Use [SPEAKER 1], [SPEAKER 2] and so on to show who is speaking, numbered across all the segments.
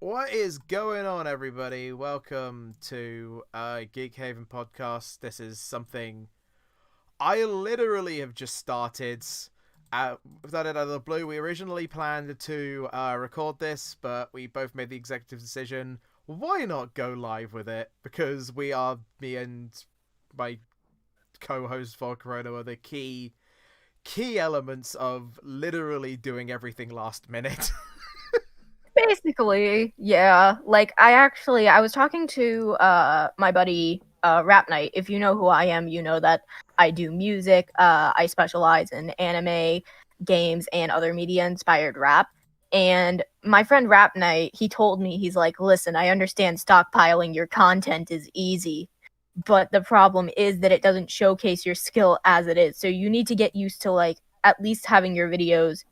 [SPEAKER 1] What is going on, everybody? Welcome to Geek Haven podcast. This is something I literally have just started. Without it out of the blue, we originally planned to record this, but we both made the executive decision. Why not go live with it? Because me and my co-host Volcar-OHNO are the key elements of literally doing everything last minute.
[SPEAKER 2] Basically, yeah. I was talking to my buddy Rap Night. If you know who I am, you know that I do music. I specialize in anime, games, and other media-inspired rap. And my friend Rap Night, he told me, he's like, listen, I understand stockpiling your content is easy, but the problem is that it doesn't showcase your skill as it is. So you need to get used to, at least having your videos,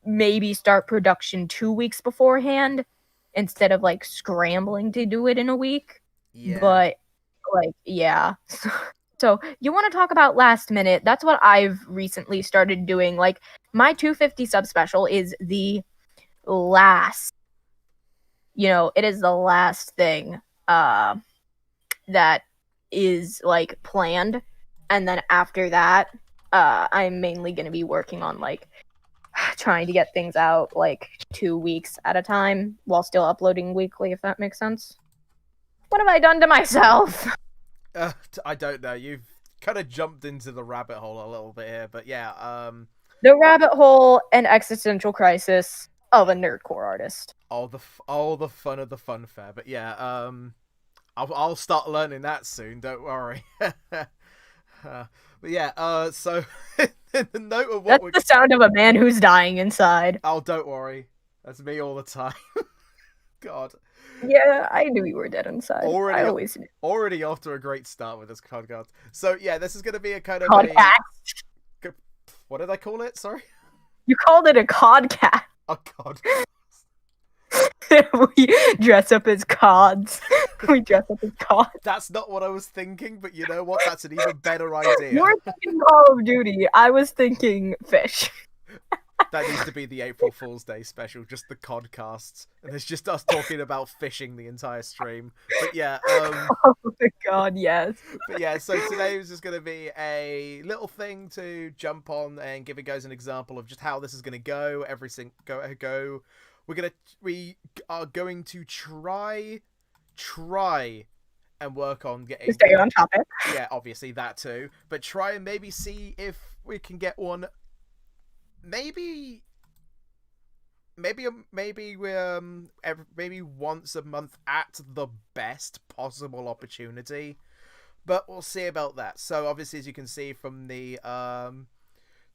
[SPEAKER 2] maybe start production 2 weeks beforehand instead of scrambling to do it in a week.
[SPEAKER 1] Yeah.
[SPEAKER 2] But yeah. So you want to talk about last minute? That's what I've recently started doing. My 250 sub special is the last, it is the last thing that is planned. And then after that, I'm mainly going to be working on trying to get things out 2 weeks at a time while still uploading weekly, if that makes sense. What have I done to myself?
[SPEAKER 1] I don't know. You've kind of jumped into the rabbit hole a little bit here, but yeah.
[SPEAKER 2] The rabbit hole and existential crisis of a nerdcore artist.
[SPEAKER 1] All the fun of the fun fair, but yeah. I'll start learning that soon. Don't worry. But yeah. So in the note of what
[SPEAKER 2] That's the sound of a man who's dying inside.
[SPEAKER 1] Oh, don't worry. That's me all the time. God.
[SPEAKER 2] Yeah, I knew you were dead inside. I always knew.
[SPEAKER 1] Already off to a great start with this podcast. So yeah, this is going to be a kind of
[SPEAKER 2] podcast.
[SPEAKER 1] What did I call it? Sorry.
[SPEAKER 2] You called it a codcast.
[SPEAKER 1] Oh God.
[SPEAKER 2] We dress up as cods.
[SPEAKER 1] That's not what I was thinking, but you know what? That's an even better idea.
[SPEAKER 2] You were thinking Call of Duty. I was thinking fish.
[SPEAKER 1] That needs to be the April Fool's Day special, just the codcasts. And it's just us talking about fishing the entire stream. But yeah.
[SPEAKER 2] Oh my God, yes.
[SPEAKER 1] But yeah, so today is just going to be a little thing to jump on and give you guys an example of just how this is going to go. Go. We are going to try and work on getting...
[SPEAKER 2] Stay on topic.
[SPEAKER 1] Yeah, obviously that too. But try and maybe see if we can get one... Maybe once a month at the best possible opportunity. But we'll see about that. So obviously, as you can see from the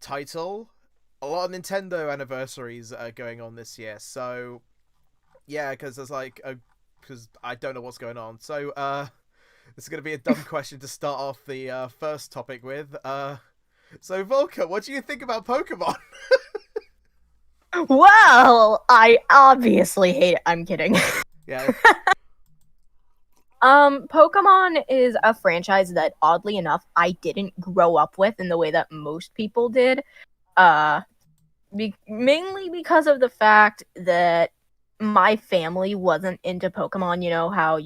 [SPEAKER 1] title, a lot of Nintendo anniversaries are going on this year. So yeah, because there's because I don't know what's going on. So this is going to be a dumb question to start off the first topic with. So Volker, what do you think about Pokemon?
[SPEAKER 2] Well, I obviously hate it. I'm kidding.
[SPEAKER 1] Yeah.
[SPEAKER 2] Pokemon is a franchise that, oddly enough, I didn't grow up with in the way that most people did. Mainly because of the fact that my family wasn't into Pokemon. You know how,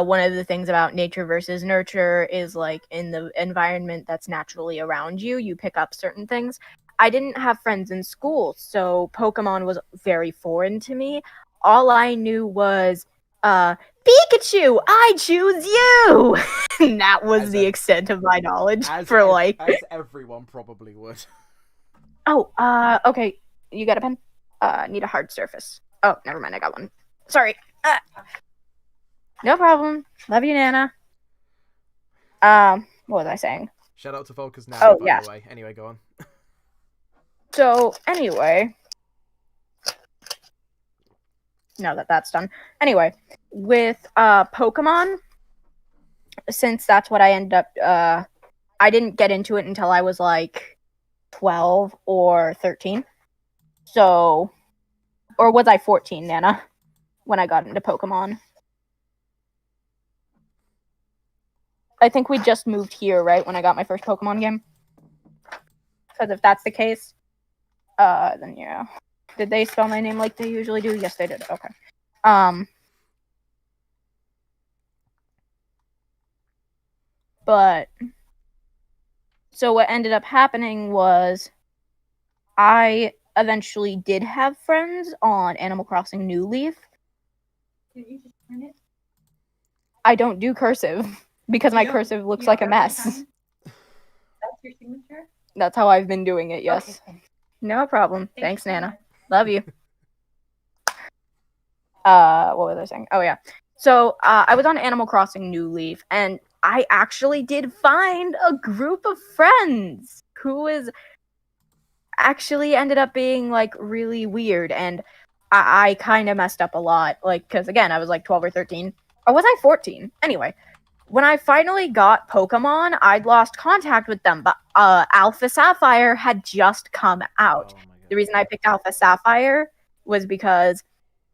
[SPEAKER 2] one of the things about nature versus nurture is in the environment that's naturally around you, you pick up certain things. I didn't have friends in school, so Pokemon was very foreign to me. All I knew was, Pikachu, I choose you! And that was the extent of my knowledge
[SPEAKER 1] as everyone probably would.
[SPEAKER 2] Oh, okay. You got a pen? Need a hard surface. Oh, never mind, I got one. Sorry. No problem. Love you, Nana. What was I saying?
[SPEAKER 1] Shout out to Volker's Nana, by the way. Anyway, go on.
[SPEAKER 2] So, anyway. Now that that's done. Anyway, with Pokemon, since that's what I ended up... I didn't get into it until I was 12 or 13. So... Or was I 14, Nana? When I got into Pokemon. I think we just moved here, right? When I got my first Pokemon game. Because if that's the case, then yeah. Did they spell my name like they usually do? Yes, they did. Okay. But so what ended up happening was I eventually did have friends on Animal Crossing New Leaf. Did you just print it? I don't do cursive because my cursive looks like a mess. That's your signature? That's how I've been doing it, yes. Okay. No problem. Thanks, Nana. Love you. What was I saying? Oh, yeah. So, I was on Animal Crossing New Leaf, and I actually did find a group of friends who was actually ended up being, like, really weird, and I kind of messed up a lot, like, because, again, I was, like, 12 or 13. Or was I 14? Anyway, when I finally got Pokemon, I'd lost contact with them, but Alpha Sapphire had just come out.
[SPEAKER 1] Oh
[SPEAKER 2] the reason I picked Alpha Sapphire was because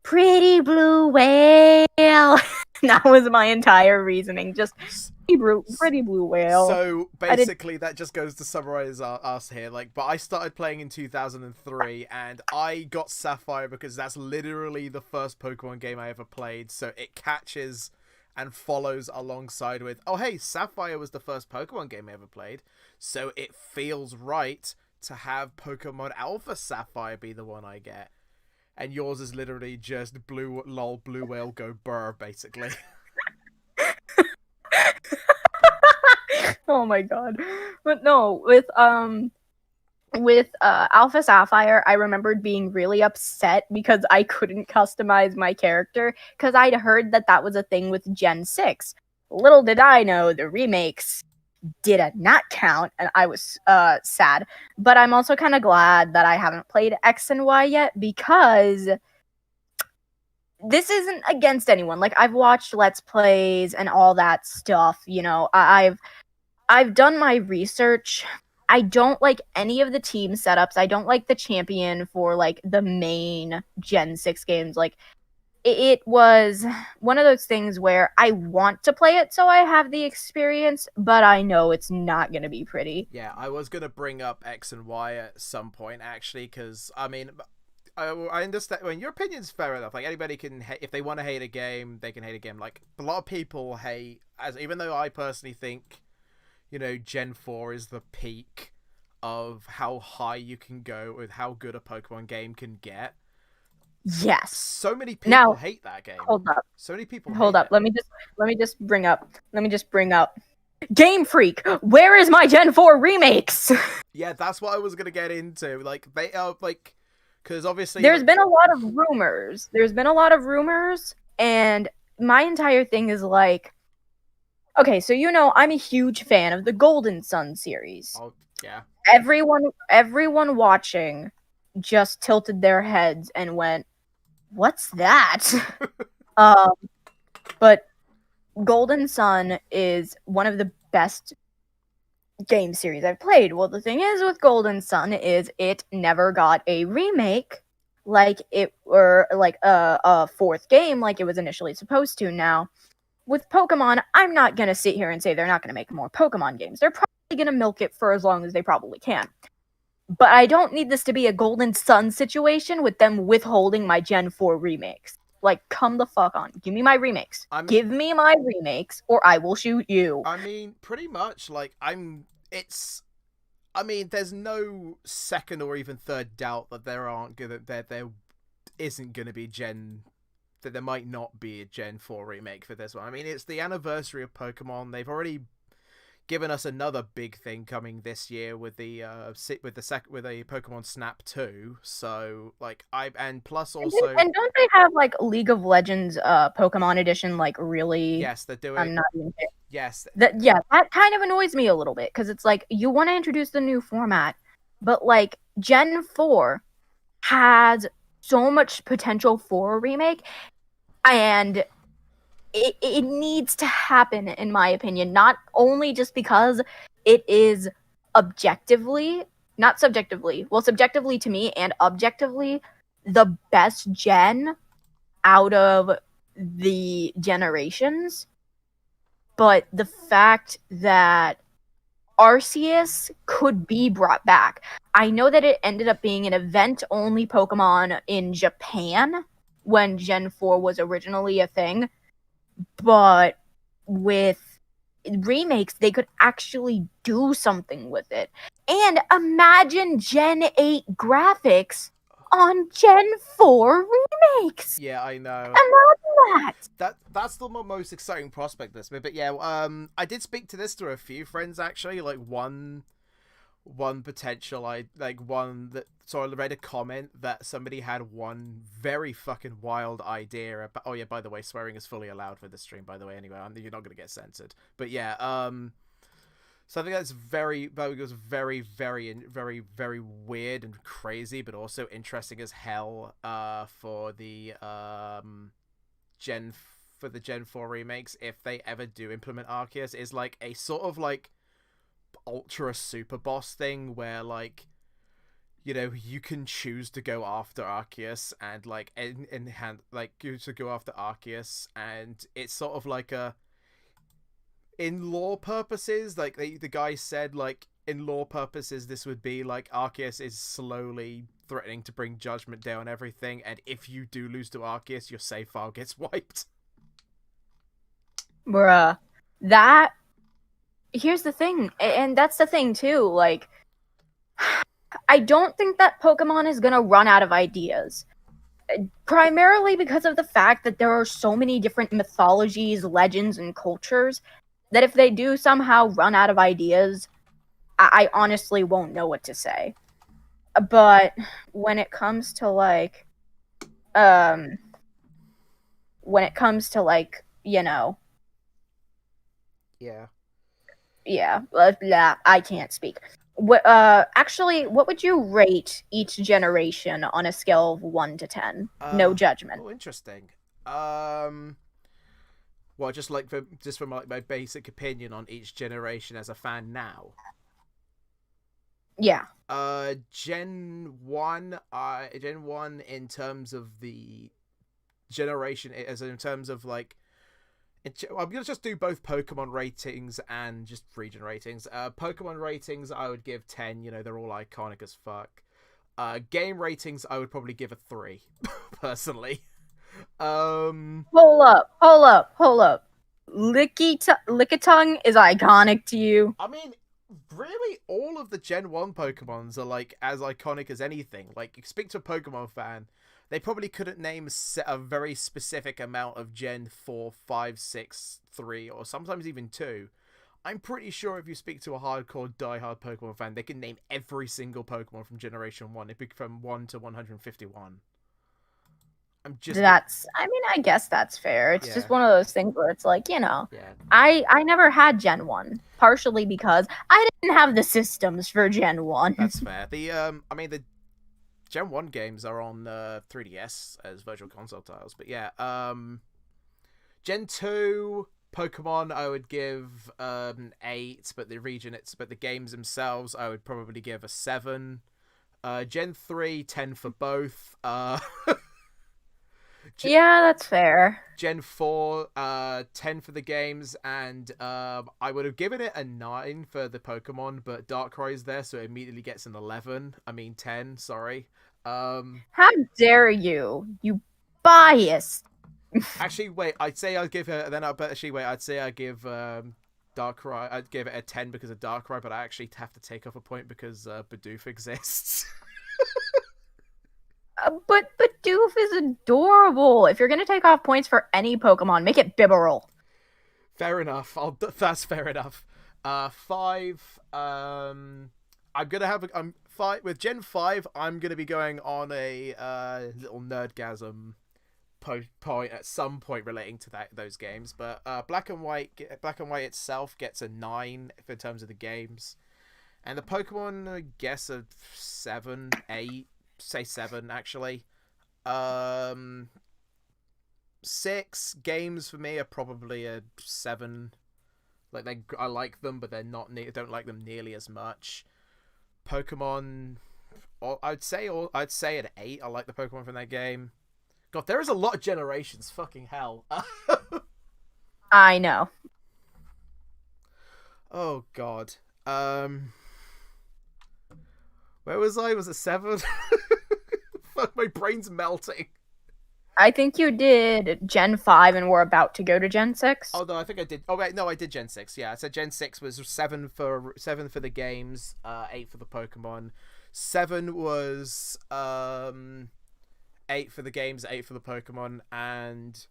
[SPEAKER 2] pretty blue whale. That was my entire reasoning. Just pretty blue whale.
[SPEAKER 1] So basically, that just goes to summarize us here. Like, but I started playing in 2003, and I got Sapphire because that's literally the first Pokemon game I ever played. So it catches and follows alongside with, oh hey, Sapphire was the first Pokemon game I ever played. So it feels right to have Pokemon Alpha Sapphire be the one I get. And yours is literally just blue whale go burr, basically.
[SPEAKER 2] Oh my god. But no, with Alpha Sapphire, I remembered being really upset because I couldn't customize my character because I'd heard that was a thing with Gen 6. Little did I know the remakes did not count, and I was sad. But I'm also kind of glad that I haven't played X and Y yet because this isn't against anyone. Like, I've watched Let's Plays and all that stuff, you know. I've done my research. I don't like any of the team setups. I don't like the champion for, like, the main Gen 6 games. Like, it was one of those things where I want to play it so I have the experience, but I know it's not going to be pretty.
[SPEAKER 1] Yeah, I was going to bring up X and Y at some point, actually, because, I mean, I understand. I mean, your opinion's fair enough. Like, anybody can, if they want to hate a game, they can hate a game. Like, a lot of people hate, even though I personally think, you know, Gen 4 is the peak of how high you can go with how good a Pokemon game can get.
[SPEAKER 2] Yes.
[SPEAKER 1] So many people hate that game.
[SPEAKER 2] Hold up.
[SPEAKER 1] So many people
[SPEAKER 2] Hold
[SPEAKER 1] hate
[SPEAKER 2] up.
[SPEAKER 1] it.
[SPEAKER 2] Let me just bring up Game Freak. Where is my Gen 4 remakes?
[SPEAKER 1] Yeah, that's what I was going to get into. Like, they are, like, because obviously
[SPEAKER 2] There's been a lot of rumors, and my entire thing is like, okay, so you know I'm a huge fan of the Golden Sun series.
[SPEAKER 1] Oh, yeah.
[SPEAKER 2] Everyone watching just tilted their heads and went, "What's that?" But Golden Sun is one of the best game series I've played. Well, the thing is with Golden Sun is it never got a remake like it were like a fourth game like it was initially supposed to. Now, with Pokemon, I'm not going to sit here and say they're not going to make more Pokemon games. They're probably going to milk it for as long as they probably can. But I don't need this to be a Golden Sun situation with them withholding my Gen 4 remakes. Like, come the fuck on. Give me my remakes. Give me my remakes, or I will shoot you.
[SPEAKER 1] I mean, pretty much, like, there's no second or even third doubt that there isn't gonna be that there might not be a Gen 4 remake for this one. I mean, it's the anniversary of Pokemon. They've already given us another big thing coming this year with the Pokemon Snap 2. So, like, plus also,
[SPEAKER 2] and don't they have like League of Legends Pokemon edition like really?
[SPEAKER 1] Yes, they're doing.
[SPEAKER 2] I'm not even kidding.
[SPEAKER 1] Yes.
[SPEAKER 2] That kind of annoys me a little bit because it's like you want to introduce the new format, but like Gen 4 has so much potential for a remake, and it needs to happen, in my opinion, not only just because it is objectively, not subjectively, well, subjectively to me and objectively the best gen out of the generations, but the fact that Arceus could be brought back. I know that it ended up being an event-only Pokemon in Japan when Gen 4 was originally a thing, but with remakes, they could actually do something with it. And imagine Gen 8 graphics on Gen 4 remakes!
[SPEAKER 1] Yeah, I know.
[SPEAKER 2] Imagine that!
[SPEAKER 1] That's the most exciting prospect this bit. But yeah, I did speak to this to a few friends actually. Like one potential, I read a comment that somebody had one very fucking wild idea about. Oh yeah, by the way, swearing is fully allowed for this stream. By the way, anyway, you're not gonna get censored. But yeah, something that's very very weird and crazy, but also interesting as hell. For the Gen 4 remakes, if they ever do implement Arceus, is like a sort of like ultra super boss thing where, like, you know, you can choose to go after Arceus and like to go after Arceus, and it's sort of like a, in lore purposes, like the guy said, like, in lore purposes, this would be like Arceus is slowly threatening to bring judgment down on everything, and if you do lose to Arceus, your save file gets wiped.
[SPEAKER 2] Bruh, that, here's the thing, and that's the thing too, like, I don't think that Pokemon is gonna run out of ideas. Primarily because of the fact that there are so many different mythologies, legends, and cultures that if they do somehow run out of ideas, I honestly won't know what to say. But when it comes to like, you know, yeah, blah, I can't speak. Actually, what would you rate each generation on a scale of 1 to 10? No judgment.
[SPEAKER 1] Oh, interesting. Well, just from like my basic opinion on each generation as a fan now.
[SPEAKER 2] Yeah.
[SPEAKER 1] Gen 1 in terms of the generation, as in terms of like, I'm gonna just do both Pokemon ratings and just region ratings. Pokemon ratings, I would give 10. You know, they're all iconic as fuck. Game ratings, I would probably give a 3, personally.
[SPEAKER 2] Hold up. Lickitung is iconic to you.
[SPEAKER 1] I mean, really, all of the Gen 1 Pokemons are like as iconic as anything. Like, you speak to a Pokemon fan, they probably couldn't name a very specific amount of Gen 4, 5, 6, 3, or sometimes even 2. I'm pretty sure if you speak to a hardcore, diehard Pokemon fan, they can name every single Pokemon from Generation 1, from 1 to 151. I
[SPEAKER 2] mean, I guess that's fair. It's just one of those things where it's like, you know, I never had Gen 1, partially because I didn't have the systems for Gen 1.
[SPEAKER 1] That's fair. The Gen 1 games are on 3DS as Virtual Console titles, but yeah. Gen 2 Pokemon, I would give 8, but the games themselves, I would probably give a 7. Gen 3, 10 for both.
[SPEAKER 2] Yeah, that's fair.
[SPEAKER 1] Gen 4, 10 for the games, and I would have given it a 9 for the Pokemon, but Darkrai's there, so it immediately gets an 11. I mean 10, sorry.
[SPEAKER 2] How dare you? You biased.
[SPEAKER 1] Actually, wait, I'd say I'd give it, I'd say I'd give Darkrai, I'd give it a 10 because of Darkrai, but I actually have to take off a point because Bidoof exists.
[SPEAKER 2] But Bidoof is adorable. If you're gonna take off points for any Pokemon, make it Bibarel.
[SPEAKER 1] Fair enough. That's fair enough. 5. I'm gonna have I'm 5 with Gen 5. I'm gonna be going on a little nerdgasm point at some point relating to those games. But Black and White itself gets a 9 in terms of the games, and the Pokemon, I guess, a 7, 8. Say 7 actually. 6 games for me are probably a 7. Like, I like them, but they're not. Don't like them nearly as much. Pokemon, I'd say an 8. I like the Pokemon from that game. God, there is a lot of generations. Fucking hell.
[SPEAKER 2] I know.
[SPEAKER 1] Oh God. Um, where was I? Was it 7? Fuck, my brain's melting.
[SPEAKER 2] I think you did Gen 5 and we're about to go to Gen 6.
[SPEAKER 1] Oh no, I think I did. Oh wait, no, I did Gen 6. Yeah, I said Gen 6 was 7 for the games, 8 for the Pokemon. 7 was 8 for the games, 8 for the Pokemon, and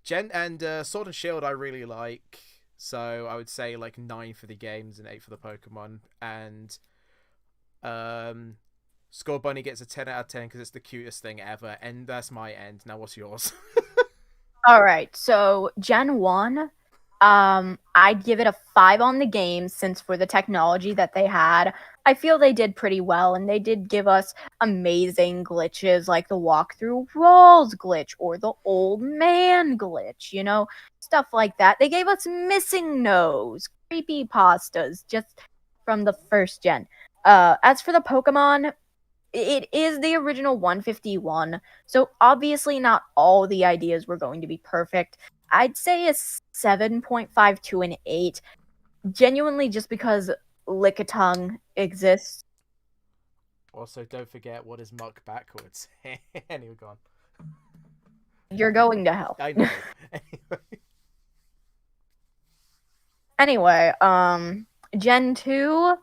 [SPEAKER 1] Sword and Shield I really like. So I would say like 9 for the games and 8 for the Pokemon. And Score Bunny gets a 10 out of 10 because it's the cutest thing ever. And that's my end. Now what's yours?
[SPEAKER 2] All right, so Gen 1, I'd give it a 5 on the game since for the technology that they had, I feel they did pretty well, and they did give us amazing glitches like the walk-through walls glitch or the old man glitch, you know, stuff like that. They gave us missing nose, creepypastas, just from the first gen. As for the Pokemon, it is the original 151, so obviously not all the ideas were going to be perfect. I'd say a 7.5 to an 8, genuinely just because Lickitung exists.
[SPEAKER 1] Also, don't forget what is muck backwards. Anyway, go on.
[SPEAKER 2] You're going to hell.
[SPEAKER 1] I know.
[SPEAKER 2] Anyway, Gen 2,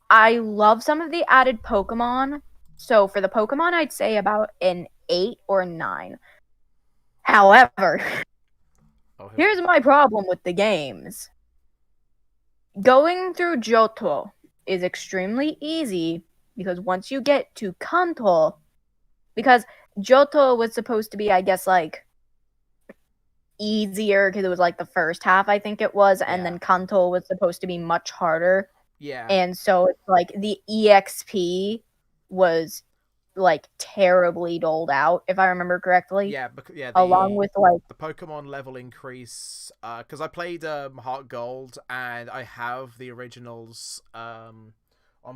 [SPEAKER 2] I love some of the added Pokemon. So for the Pokemon, I'd say about an 8 or 9. However, here's my problem with the games. Going through Johto is extremely easy because once you get to Kanto, because Johto was supposed to be, I guess, like, easier because it was like the first half, I think it was, and then Kanto was supposed to be much harder.
[SPEAKER 1] Yeah.
[SPEAKER 2] And so it's like the EXP was like terribly doled out, if I remember correctly.
[SPEAKER 1] Yeah,
[SPEAKER 2] along with like
[SPEAKER 1] the Pokemon level increase, because I played Heart Gold and I have the originals on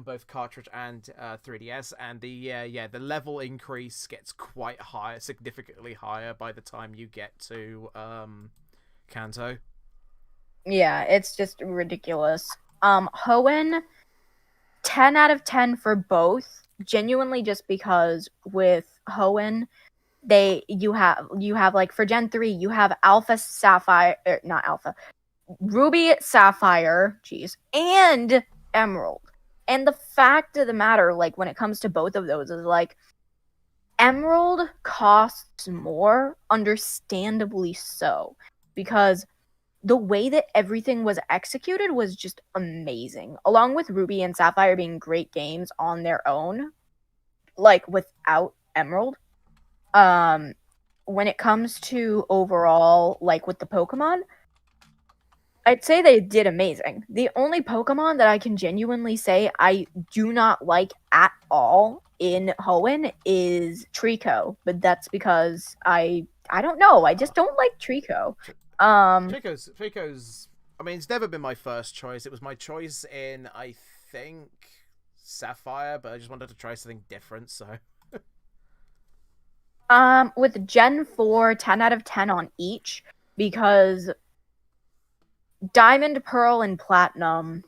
[SPEAKER 1] both cartridge and 3DS, and the level increase gets quite high, significantly higher by the time you get to Kanto.
[SPEAKER 2] Yeah, it's just ridiculous. Hoenn, 10 out of 10 for both, genuinely just because with Hoenn, you have like for Gen 3, you have Alpha Sapphire, not Alpha, Ruby Sapphire, and Emerald. And the fact of the matter, like when it comes to both of those, is like Emerald costs more, understandably so, because the way that everything was executed was just amazing. Along with Ruby and Sapphire being great games on their own, like without Emerald. When it comes to overall, like with the Pokemon, I'd say they did amazing. The only Pokemon that I can genuinely say I do not like at all in Hoenn is Trico, but that's because I don't know, I just don't like Trico.
[SPEAKER 1] Trico's, I mean, it's never been my first choice. It was my choice in, I think, Sapphire, but I just wanted to try something different, so.
[SPEAKER 2] With Gen 4, 10 out of 10 on each, because Diamond, Pearl, and Platinum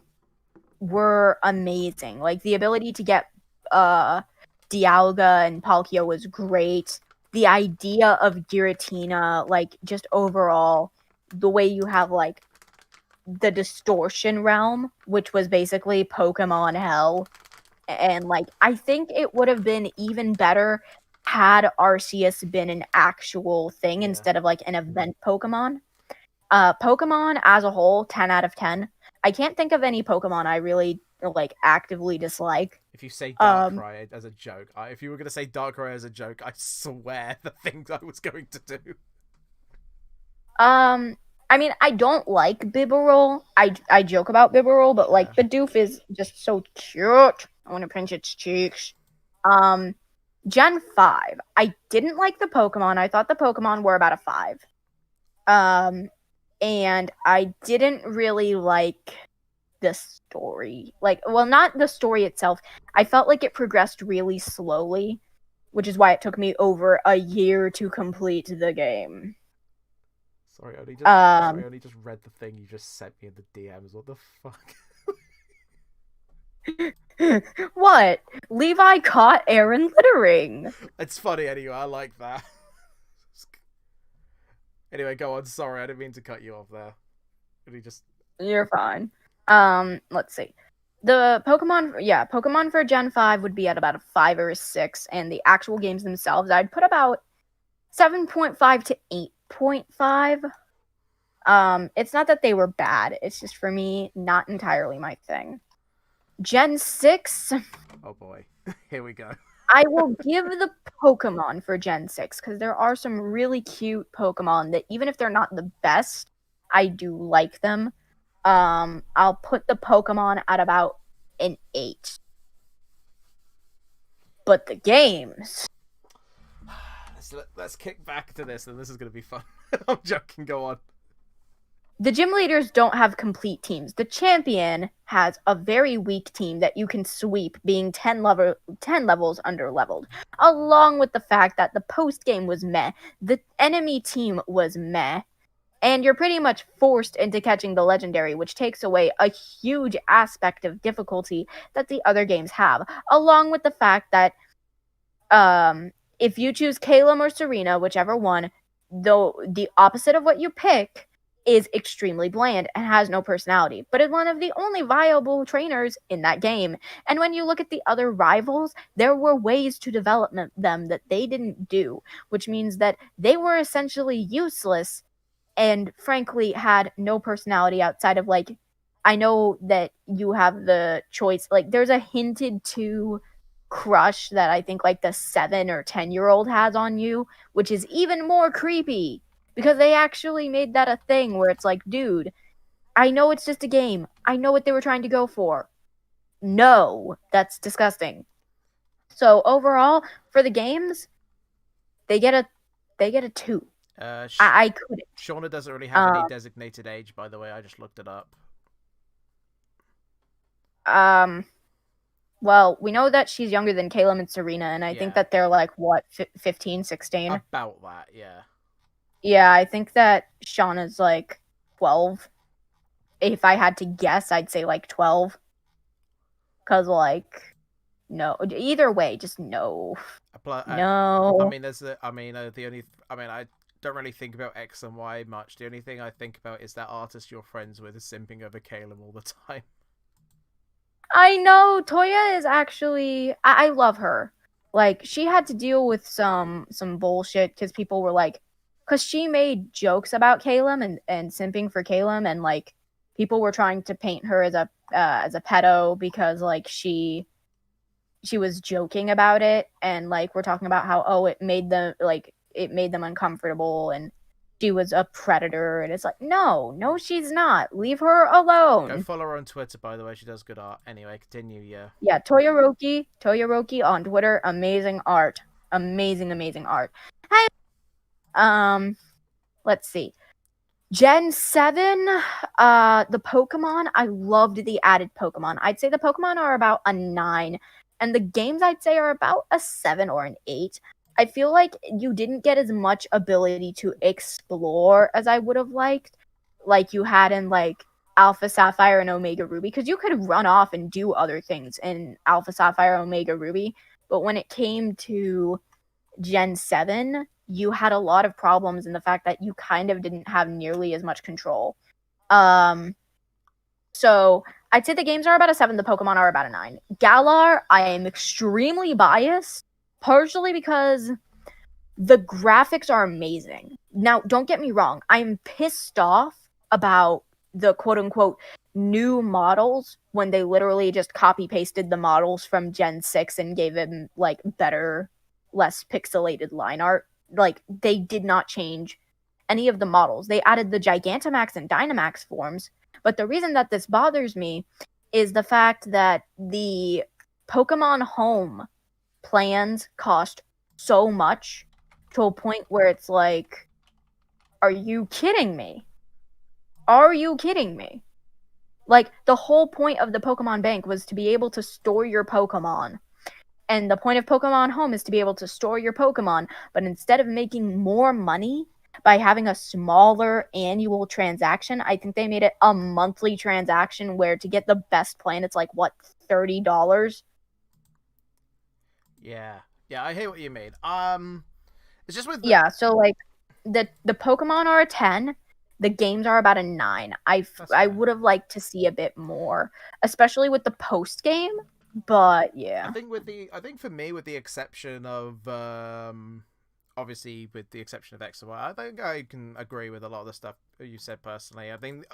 [SPEAKER 2] were amazing. Like, the ability to get, Dialga and Palkia was great. The idea of Giratina, like, just overall, the way you have, like, the Distortion Realm, which was basically Pokemon Hell. And, like, I think it would have been even better had Arceus been an actual thing instead of, like, an event Pokemon. Pokemon as a whole, 10 out of 10. I can't think of any Pokemon I really, like, actively dislike.
[SPEAKER 1] If you say Darkrai as a joke, if you were going to say Darkrai as a joke, I swear the things I was going to do.
[SPEAKER 2] I mean, I don't like Bibarel. I joke about Bibarel, but, like, Bidoof is just so cute. I want to pinch its cheeks. Gen 5. I didn't like the Pokemon. I thought the Pokemon were about a 5. And I didn't really like the story. Like, well, not the story itself. I felt like it progressed really slowly, which is why it took me over a year to complete the game.
[SPEAKER 1] Sorry,
[SPEAKER 2] Um,
[SPEAKER 1] I only just read the thing you just sent me in the DMs. What the fuck?
[SPEAKER 2] what? Levi caught Aaron littering.
[SPEAKER 1] It's funny anyway. I like that. Anyway, go on. Sorry, I didn't mean to cut you off there. Really just.
[SPEAKER 2] You're fine. Let's see. Pokemon for Gen 5 would be at about a 5 or a 6, and the actual games themselves, I'd put about 7.5 to 8.5. It's not that they were bad, it's just for me, not entirely my thing. Gen 6.
[SPEAKER 1] Oh boy. Here we go.
[SPEAKER 2] I will give the Pokemon for Gen 6, because there are some really cute Pokemon that, even if they're not the best, I do like them. I'll put the Pokemon at about an 8. But the games...
[SPEAKER 1] Let's kick back to this, and this is going to be fun. I'm joking, go on.
[SPEAKER 2] The gym leaders don't have complete teams. The champion has a very weak team that you can sweep, being 10 levels under-leveled. Along with the fact that the post-game was meh, the enemy team was meh, and you're pretty much forced into catching the legendary, which takes away a huge aspect of difficulty that the other games have. Along with the fact that if you choose Calum or Serena, whichever one, though the opposite of what you pick is extremely bland and has no personality, but is one of the only viable trainers in that game. And when you look at the other rivals, there were ways to develop them that they didn't do, which means that they were essentially useless and frankly had no personality outside of, like, I know that you have the choice, like, there's a hinted to crush that I think, like, the 7 or 10-year-old has on you, which is even more creepy. Because they actually made that a thing where it's like, dude, I know it's just a game. I know what they were trying to go for. No, that's disgusting. So overall, for the games, they get a 2. I couldn't.
[SPEAKER 1] Shauna doesn't really have any designated age, by the way. I just looked it up.
[SPEAKER 2] Well, we know that she's younger than Calum and Serena, and I think that they're like, what, 15, 16?
[SPEAKER 1] About that, yeah.
[SPEAKER 2] Yeah, I think that Shauna's like 12. If I had to guess, I'd say like 12. Because, like, no. Either way, just no. No.
[SPEAKER 1] I mean, I don't really think about X and Y much. The only thing I think about is that artist you're friends with is simping over Calum all the time.
[SPEAKER 2] I know. Toya is actually... I love her. Like, she had to deal with some bullshit because people were like... Because she made jokes about Calum and simping for Calum, and, like, people were trying to paint her as a pedo because, like, she was joking about it, and, like, we're talking about how, it made them uncomfortable, and she was a predator, and it's like, no, she's not. Leave her alone.
[SPEAKER 1] Go follow her on Twitter, by the way. She does good art. Anyway, continue, yeah.
[SPEAKER 2] Yeah, Toyoroki on Twitter. Amazing art. Amazing art. Hey, let's see. Gen 7, the Pokemon, I loved the added Pokemon. I'd say the Pokemon are about a 9, and the games I'd say are about a 7 or an 8. I feel like you didn't get as much ability to explore as I would have liked, like you had in, like, Alpha Sapphire and Omega Ruby, because you could run off and do other things in Alpha Sapphire, Omega Ruby, but when it came to Gen 7, you had a lot of problems in the fact that you kind of didn't have nearly as much control. So I'd say the games are about a 7, the Pokemon are about a 9. Galar, I am extremely biased, partially because the graphics are amazing. Now, don't get me wrong, I'm pissed off about the quote-unquote new models when they literally just copy-pasted the models from Gen 6 and gave them, like, better, less pixelated line art. Like, they did not change any of the models. They added the Gigantamax and Dynamax forms, but the reason that this bothers me is the fact that the Pokemon Home plans cost so much to a point where it's like, are you kidding me? Are you kidding me? Like, the whole point of the Pokemon Bank was to be able to store your Pokemon. And the point of Pokemon Home is to be able to store your Pokemon, but instead of making more money, by having a smaller annual transaction. I think they made it a monthly transaction where to get the best plan, it's like, what, $30?
[SPEAKER 1] Yeah. Yeah, I hear what you mean. It's just with
[SPEAKER 2] Yeah, so like the Pokemon are a 10, the games are about a 9. I would have liked to see a bit more, especially with the post game, but yeah.
[SPEAKER 1] I think for me, with the exception of obviously with the exception of X and Y, I think I can agree with a lot of the stuff you said personally. I think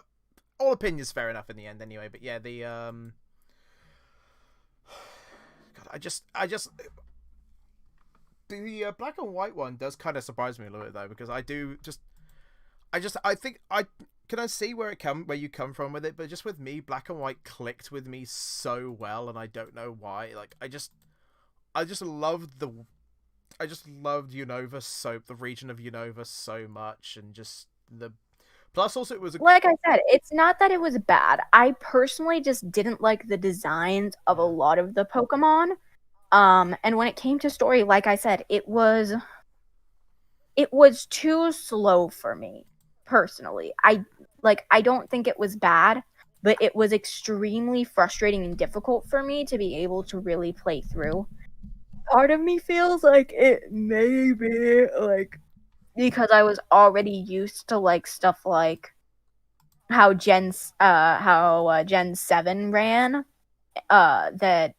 [SPEAKER 1] all opinions fair enough in the end anyway, but yeah, the God, I just the black and white one does kind of surprise me a little bit though, because I think I can I see where you come from with it, but just with me, black and white clicked with me so well, and I don't know why. Like I just loved Unova, the region of Unova so much, and just the plus also it was
[SPEAKER 2] like I said, it's not that it was bad. I personally just didn't like the designs of a lot of the Pokemon. And when it came to story, like I said, it was too slow for me, personally. I don't think it was bad, but it was extremely frustrating and difficult for me to be able to really play through. Part of me feels like it may be like because I was already used to like stuff like how Gen 7 ran, that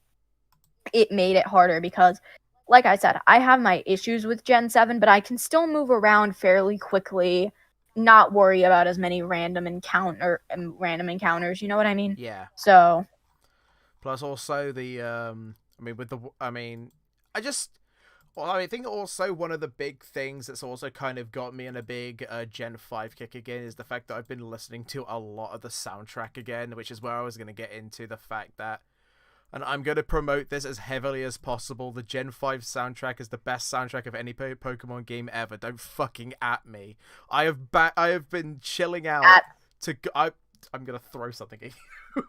[SPEAKER 2] it made it harder because, like I said, I have my issues with Gen 7, but I can still move around fairly quickly, not worry about as many random encounters, you know what I mean?
[SPEAKER 1] yeah.
[SPEAKER 2] So
[SPEAKER 1] Plus also I think also one of the big things that's also kind of got me in a big Gen 5 kick again is the fact that I've been listening to a lot of the soundtrack again, which is where I was going to get into the fact that, and I'm going to promote this as heavily as possible, the Gen 5 soundtrack is the best soundtrack of any Pokemon game ever. Don't fucking at me. I have been chilling out I'm going to throw something at you.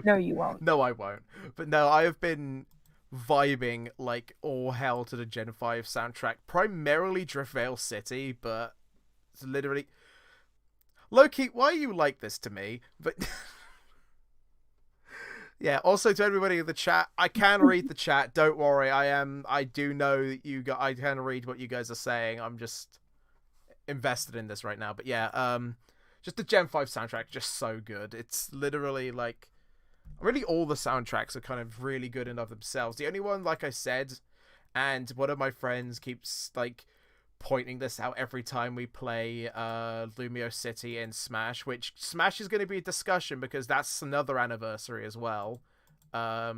[SPEAKER 2] no, you won't.
[SPEAKER 1] No, I won't. But no, I have been vibing like all hell to the Gen 5 soundtrack. Primarily Driftveil City, but it's literally... Loki, why are you like this to me? But... yeah, also to everybody in the chat, I can read the chat, don't worry. I do know that I can read what you guys are saying. I'm just invested in this right now. But yeah, just the Gen 5 soundtrack, just so good. It's literally like... Really, all the soundtracks are kind of really good in of themselves. The only one, like I said, and one of my friends keeps like pointing this out every time we play Lumio City in Smash, which Smash is going to be a discussion because that's another anniversary as well.
[SPEAKER 2] I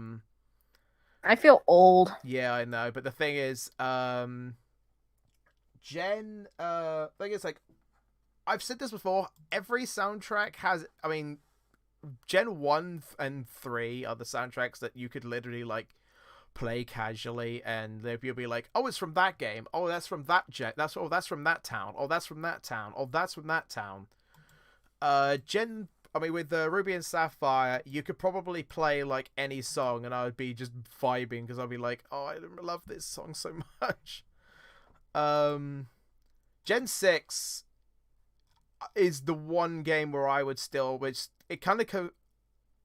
[SPEAKER 2] feel old.
[SPEAKER 1] Yeah, I know, but the thing is, like, I've said this before, every soundtrack has, I mean, Gen 1 and 3 are the soundtracks that you could literally, like, play casually, and you'll be like, oh, it's from that game. Oh, that's from that that's from that town. Oh, that's from that town. Oh, that's from that town. With the Ruby and Sapphire, you could probably play, like, any song, and I would be just vibing, because I'd be like, oh, I love this song so much. Gen 6 is the one game where I would still, which it kind of,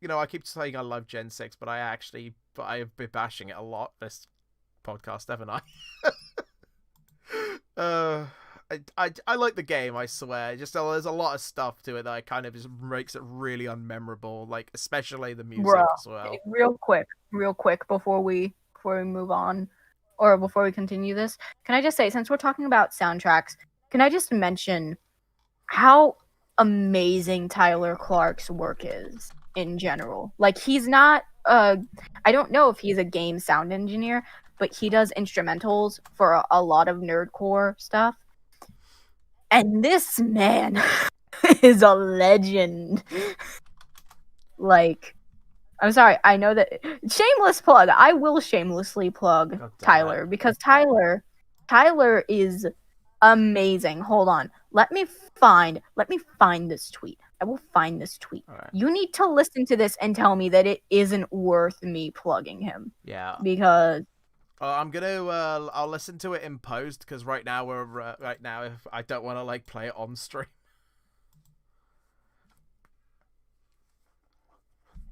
[SPEAKER 1] I keep saying I love Gen 6, but I have been bashing it a lot this podcast, haven't I? I like the game, I swear. Just there's a lot of stuff to it that kind of just makes it really unmemorable, like especially the music as well.
[SPEAKER 2] Real quick before we move on, or before we continue this, can I just say, since we're talking about soundtracks, can I just mention how amazing Tyler Clark's work is in general? Like, he's not I don't know if he's a game sound engineer, but he does instrumentals for a lot of nerdcore stuff. And this man is a legend. Like, I'm sorry, I know that shameless plug. I will shamelessly plug Tyler, because Tyler is amazing. Hold on. Let me find this tweet. I will find this tweet.
[SPEAKER 1] Right.
[SPEAKER 2] You need to listen to this and tell me that it isn't worth me plugging him.
[SPEAKER 1] Yeah.
[SPEAKER 2] Because
[SPEAKER 1] I'm gonna. I'll listen to it in post because right now if I don't want to like play it on stream.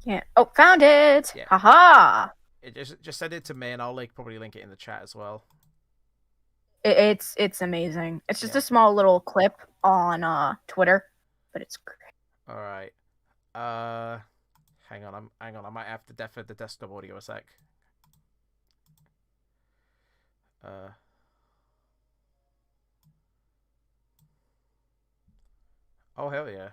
[SPEAKER 2] Yeah. Oh, found it.
[SPEAKER 1] Yeah.
[SPEAKER 2] Haha.
[SPEAKER 1] It just send it to me and I'll probably link it in the chat as well.
[SPEAKER 2] It's amazing. It's just a small little clip on Twitter, but it's great.
[SPEAKER 1] All right. Hang on. I might have to defer the desktop audio a sec. Oh hell yeah.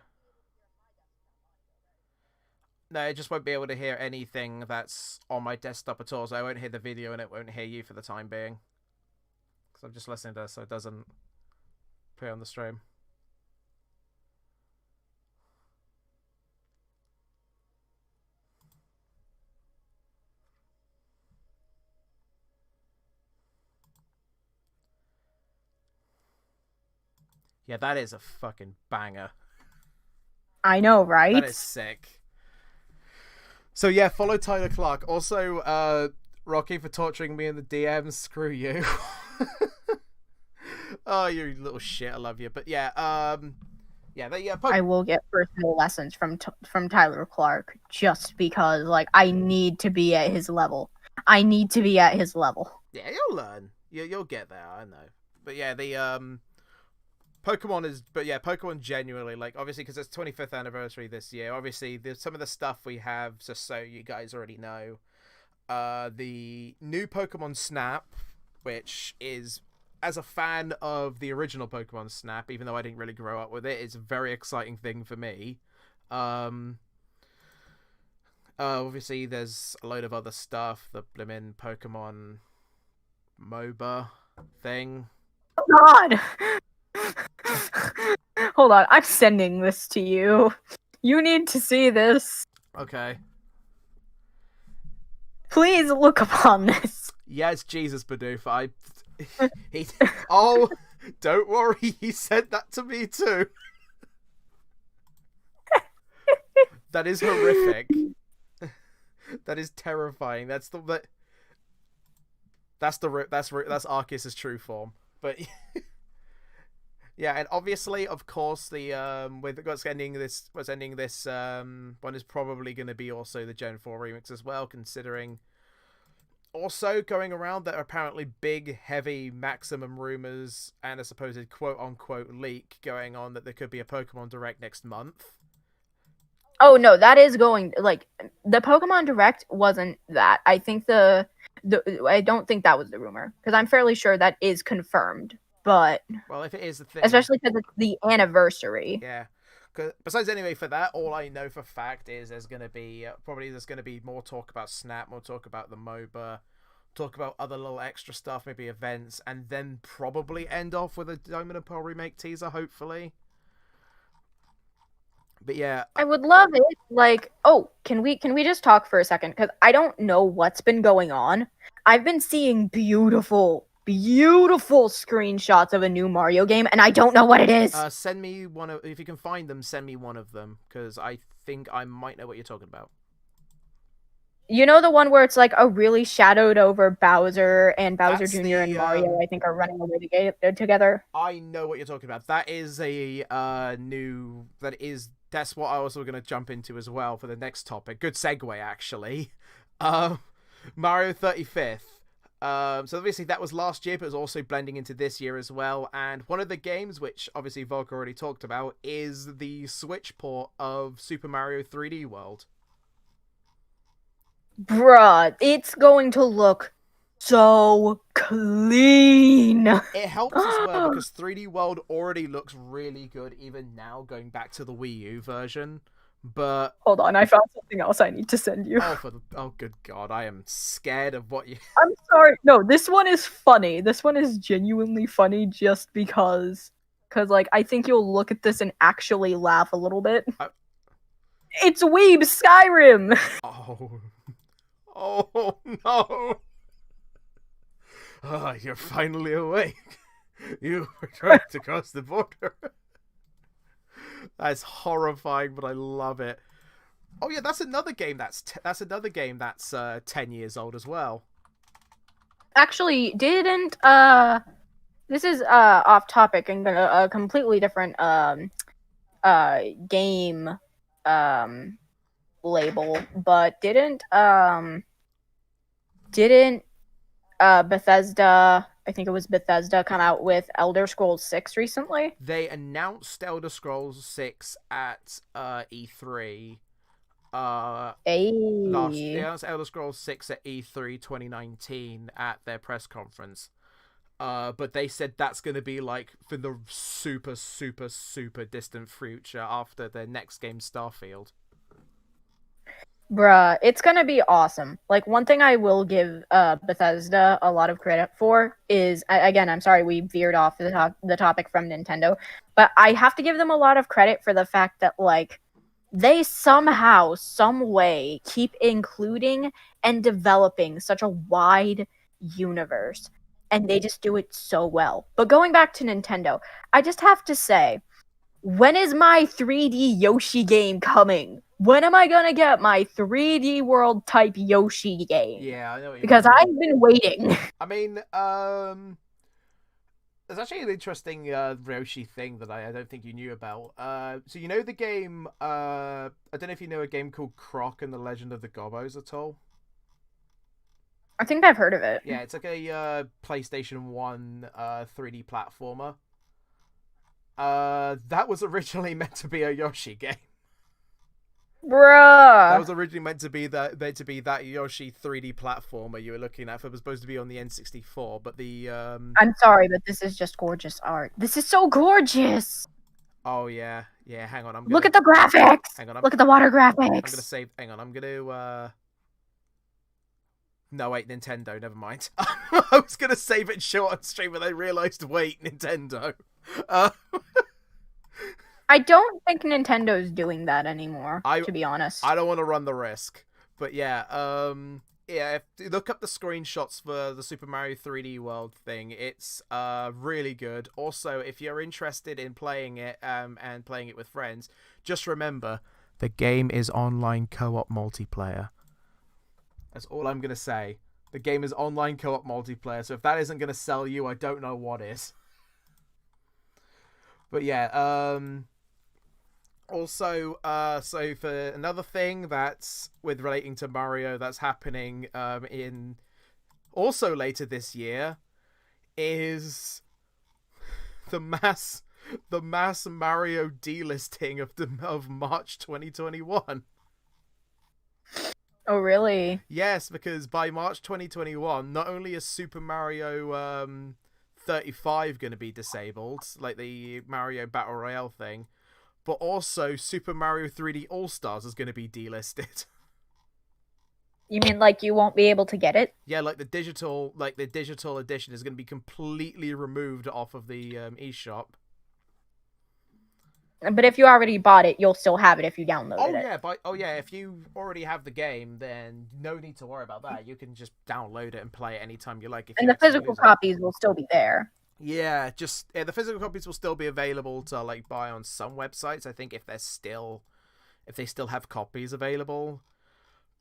[SPEAKER 1] No, I just won't be able to hear anything that's on my desktop at all, so I won't hear the video and it won't hear you for the time being. Because I'm just listening to this so it doesn't appear on the stream. Yeah, that is a fucking banger.
[SPEAKER 2] I know, right?
[SPEAKER 1] That is sick. So yeah, follow Tyler Clark. Also, Rocky for torturing me in the DMs. Screw you. Oh, you little shit. I love you. But yeah,
[SPEAKER 2] I will get personal lessons from Tyler Clark just because, like, I need to be at his level. Yeah,
[SPEAKER 1] you'll learn. You'll get there. I know. But yeah, the Pokemon genuinely, like, obviously because it's 25th anniversary this year. Obviously, there's some of the stuff we have, just so you guys already know. The new Pokemon Snap, which is, as a fan of the original Pokemon Snap, even though I didn't really grow up with it, it's a very exciting thing for me. Obviously, there's a load of other stuff. The blimmin' Pokemon MOBA thing.
[SPEAKER 2] Oh God! Hold on, I'm sending this to you. You need to see this.
[SPEAKER 1] Okay.
[SPEAKER 2] Please look upon this.
[SPEAKER 1] Yes, Jesus, Bidoof. Don't worry, he said that to me too. That is horrific. That is terrifying. That's Arceus's true form. But yeah, and obviously, of course, what's ending this one is probably going to be also the Gen 4 remix as well, considering also going around that are apparently big, heavy Maximum rumors and a supposed quote-unquote leak going on that there could be a Pokemon Direct next month.
[SPEAKER 2] Oh no, that is going, like, the Pokemon Direct wasn't that. I think I don't think that was the rumor, because I'm fairly sure that is confirmed. But
[SPEAKER 1] well, if it is the thing,
[SPEAKER 2] especially because it's the anniversary.
[SPEAKER 1] Yeah. Besides, anyway, for that, all I know for fact is there's going to be more talk about Snap, more talk about the MOBA, talk about other little extra stuff, maybe events, and then probably end off with a Diamond and Pearl remake teaser, hopefully. But yeah,
[SPEAKER 2] I would love it. Like, oh, can we just talk for a second? Because I don't know what's been going on. I've been seeing beautiful screenshots of a new Mario game, and I don't know what it is.
[SPEAKER 1] Send me if you can find them. Send me one of them, because I think I might know what you're talking about.
[SPEAKER 2] You know the one where it's like a really shadowed over Bowser and Bowser Jr. and Mario, I think, are running away together.
[SPEAKER 1] I know what you're talking about. That is that's what I was going to jump into as well for the next topic. Good segue, actually. Mario 35th. So obviously that was last year, but it was also blending into this year as well. And one of the games, which obviously Volcar already talked about, is the Switch port of Super Mario 3D World.
[SPEAKER 2] Bruh, it's going to look so clean.
[SPEAKER 1] It helps as well because 3D World already looks really good even now, going back to the Wii U version. But
[SPEAKER 2] hold on, I found something else I need to send you.
[SPEAKER 1] Oh good God, I am scared of what you.
[SPEAKER 2] I'm sorry. No, this one is funny. This one is genuinely funny, just because like I think you'll look at this and actually laugh a little bit. It's Weeb Skyrim.
[SPEAKER 1] Oh no! Oh, you're finally awake. You were trying to cross the border. That's horrifying, but I love it. Oh yeah, that's another game that's 10 years old as well.
[SPEAKER 2] Actually, didn't this is off topic and a completely different game label, but didn't Bethesda, I think it was Bethesda, come out with Elder Scrolls 6 recently?
[SPEAKER 1] They announced Elder Scrolls 6 at E3. They announced Elder Scrolls 6 at E3 2019 at their press conference. But they said that's going to be like for the super, super, super distant future after their next game, Starfield.
[SPEAKER 2] Bruh, it's gonna be awesome. Like, one thing I will give Bethesda a lot of credit for is, again, I'm sorry we veered off the topic from Nintendo, but I have to give them a lot of credit for the fact that, like, they somehow, some way, keep including and developing such a wide universe, and they just do it so well. But going back to Nintendo, I just have to say, when is my 3D Yoshi game coming? When am I gonna get my 3D World type Yoshi game?
[SPEAKER 1] Yeah, I know what you
[SPEAKER 2] Because
[SPEAKER 1] mean.
[SPEAKER 2] I've been waiting.
[SPEAKER 1] I mean, there's actually an interesting Yoshi thing that I don't think you knew about. So you know the game, I don't know if you know a game called Croc and the Legend of the Gobbos at all?
[SPEAKER 2] I think I've heard of it.
[SPEAKER 1] Yeah, it's like a PlayStation 1 3D platformer. That was originally meant to be a Yoshi game.
[SPEAKER 2] Bruh.
[SPEAKER 1] That was originally meant to be that Yoshi 3D platformer you were looking at. It was supposed to be on the N64, but the
[SPEAKER 2] I'm sorry, but this is just gorgeous art. This is so gorgeous.
[SPEAKER 1] Oh yeah. Hang on,
[SPEAKER 2] Look at the graphics.
[SPEAKER 1] Hang on,
[SPEAKER 2] look at the water graphics.
[SPEAKER 1] I'm gonna save. Hang on, I'm gonna. No, wait, Nintendo. Never mind. I was gonna save it short on stream, but I realized. Wait, Nintendo.
[SPEAKER 2] I don't think Nintendo's doing that anymore, to be honest.
[SPEAKER 1] I don't want to run the risk. But yeah, if you look up the screenshots for the Super Mario 3D World thing, it's really good. Also, if you're interested in playing it and playing it with friends, just remember, the game is online co-op multiplayer. That's all I'm going to say. The game is online co-op multiplayer, so if that isn't going to sell you, I don't know what is. But yeah, also, so for another thing that's with relating to Mario that's happening in also later this year is the mass Mario delisting of March 2021.
[SPEAKER 2] Oh, really?
[SPEAKER 1] Yes, because by March 2021, not only is Super Mario 35 going to be disabled, like the Mario Battle Royale thing, but also Super Mario 3D All-Stars is going to be delisted.
[SPEAKER 2] You mean like you won't be able to get it?
[SPEAKER 1] Yeah, like the digital edition is going to be completely removed off of the eShop.
[SPEAKER 2] But if you already bought it, you'll still have it if you downloaded
[SPEAKER 1] it. If you already have the game, then no need to worry about that. You can just download it and play it anytime you like.
[SPEAKER 2] And the physical copies will still be there.
[SPEAKER 1] Yeah, the physical copies will still be available to like buy on some websites. I think if they still have copies available,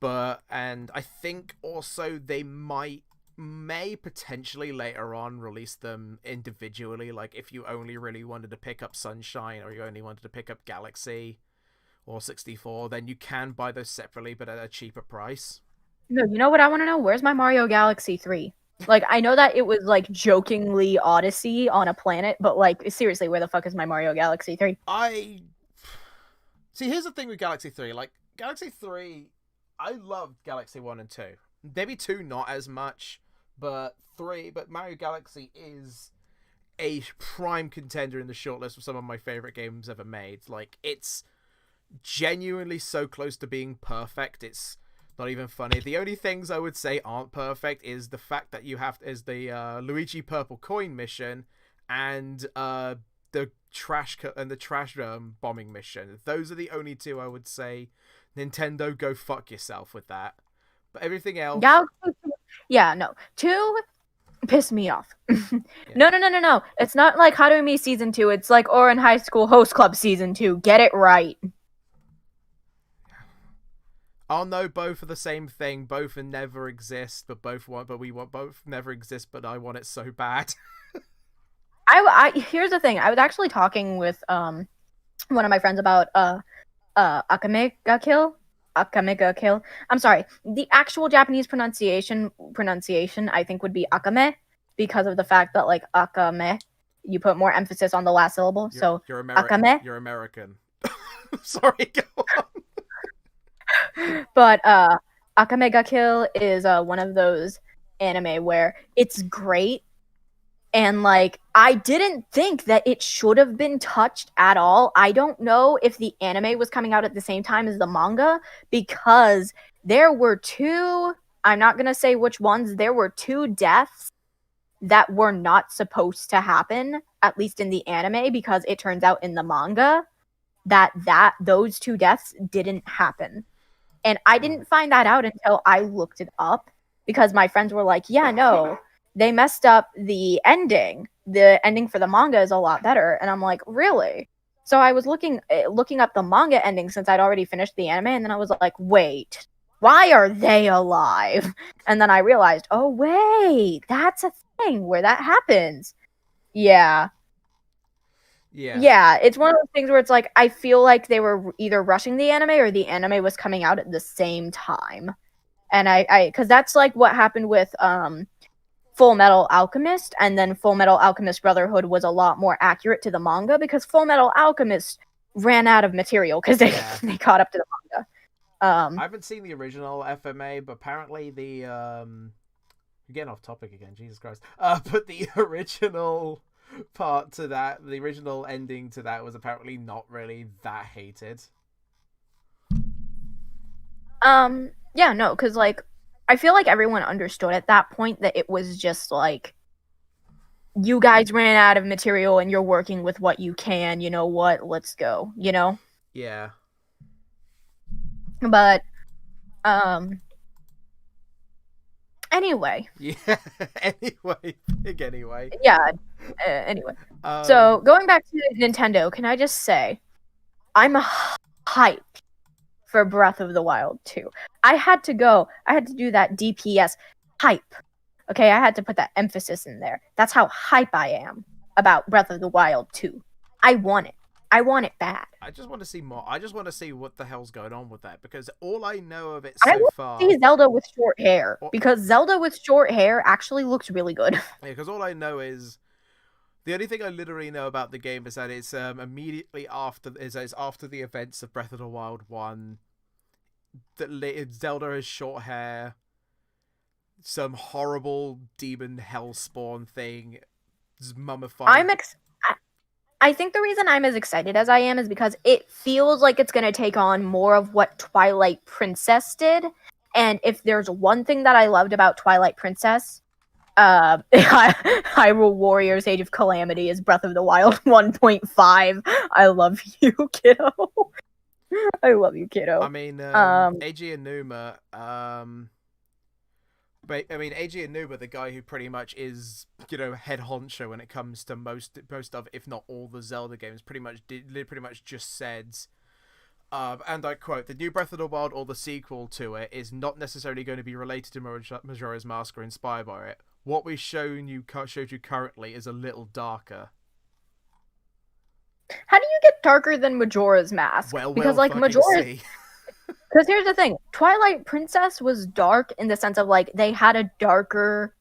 [SPEAKER 1] and I think also they may potentially later on release them individually. Like if you only really wanted to pick up Sunshine or you only wanted to pick up Galaxy or 64, then you can buy those separately, but at a cheaper price.
[SPEAKER 2] No, you know what I want to know? Where's my Mario Galaxy 3? Like, I know that it was, like, jokingly Odyssey on a planet, but, like, seriously, where the fuck is my Mario Galaxy 3?
[SPEAKER 1] See, here's the thing with Galaxy 3. Like, Galaxy 3, I loved Galaxy 1 and 2. Maybe 2 not as much, but Mario Galaxy is a prime contender in the shortlist of some of my favorite games ever made. Like, it's genuinely so close to being perfect, it's not even funny. The only things I would say aren't perfect is the fact that is the Luigi Purple Coin mission and the trash bombing mission. Those are the only two I would say. Nintendo, go fuck yourself with that. But everything else,
[SPEAKER 2] yeah, no. 2 pissed me off. No. It's not like Harumi Season 2. It's like Ouran High School Host Club Season 2. Get it right.
[SPEAKER 1] Oh no, both are the same thing. Both are never exist, but we want both never exist. But I want it so bad.
[SPEAKER 2] Here's the thing. I was actually talking with one of my friends about Akame ga Kill. Akame ga Kill. I'm sorry. The actual Japanese pronunciation I think would be Akame, because of the fact that like Akame, you put more emphasis on the last syllable. Akame.
[SPEAKER 1] You're American. Sorry, go on.
[SPEAKER 2] But Akame ga Kill is one of those anime where it's great, and like I didn't think that it should have been touched at all. I don't know if the anime was coming out at the same time as the manga, because there were two, I'm not going to say which ones, there were two deaths that were not supposed to happen, at least in the anime, because it turns out in the manga that those two deaths didn't happen. And I didn't find that out until I looked it up, because my friends were like, yeah, no, they messed up the ending. The ending for the manga is a lot better. And I'm like, really? So I was looking up the manga ending since I'd already finished the anime, and then I was like, wait, why are they alive? And then I realized, oh, wait, that's a thing where that happens. Yeah. Yeah, it's one of those things where it's like, I feel like they were either rushing the anime or the anime was coming out at the same time. And because that's like what happened with Full Metal Alchemist, and then Full Metal Alchemist Brotherhood was a lot more accurate to the manga, because Full Metal Alchemist ran out of material because they caught up to the manga.
[SPEAKER 1] I haven't seen the original FMA, but apparently the you're getting off topic again, Jesus Christ. But the original part to that, the original ending to that, was apparently not really that hated.
[SPEAKER 2] Yeah, no, because like I feel like everyone understood at that point that it was just like, you guys ran out of material and you're working with what you can, you know what, let's go, you know?
[SPEAKER 1] Yeah.
[SPEAKER 2] But anyway.
[SPEAKER 1] Yeah. Anyway.
[SPEAKER 2] Yeah. Anyway. So going back to Nintendo, can I just say, I'm hyped for Breath of the Wild 2. I had to do that DPS hype. Okay, I had to put that emphasis in there. That's how hype I am about Breath of the Wild 2. I want it. I want it bad.
[SPEAKER 1] I just want to see more. I just want to see what the hell's going on with that, because all I know of it
[SPEAKER 2] so
[SPEAKER 1] far...
[SPEAKER 2] I want to see Zelda with short hair, because Zelda with short hair actually looks really good.
[SPEAKER 1] Yeah, because all I know is... The only thing I literally know about the game is that it's immediately after... It's after the events of Breath of the Wild 1. That Zelda has short hair. Some horrible demon hellspawn thing is mummified.
[SPEAKER 2] I think the reason I'm as excited as I am is because it feels like it's going to take on more of what Twilight Princess did. And if there's one thing that I loved about Twilight Princess, Hyrule Warriors Age of Calamity is Breath of the Wild 1.5. I love you, kiddo. I love you, kiddo.
[SPEAKER 1] I mean, Eiji Aonuma, but I mean, Eiji Aonuma, the guy who pretty much is, you know, head honcho when it comes to most of, if not all, the Zelda games, pretty much just said, and I quote, "The new Breath of the Wild or the sequel to it is not necessarily going to be related to Majora's Mask or inspired by it. What we've showed you currently is a little darker."
[SPEAKER 2] How do you get darker than Majora's Mask? Because like Majora's... Because here's the thing, Twilight Princess was dark in the sense of like they had a darker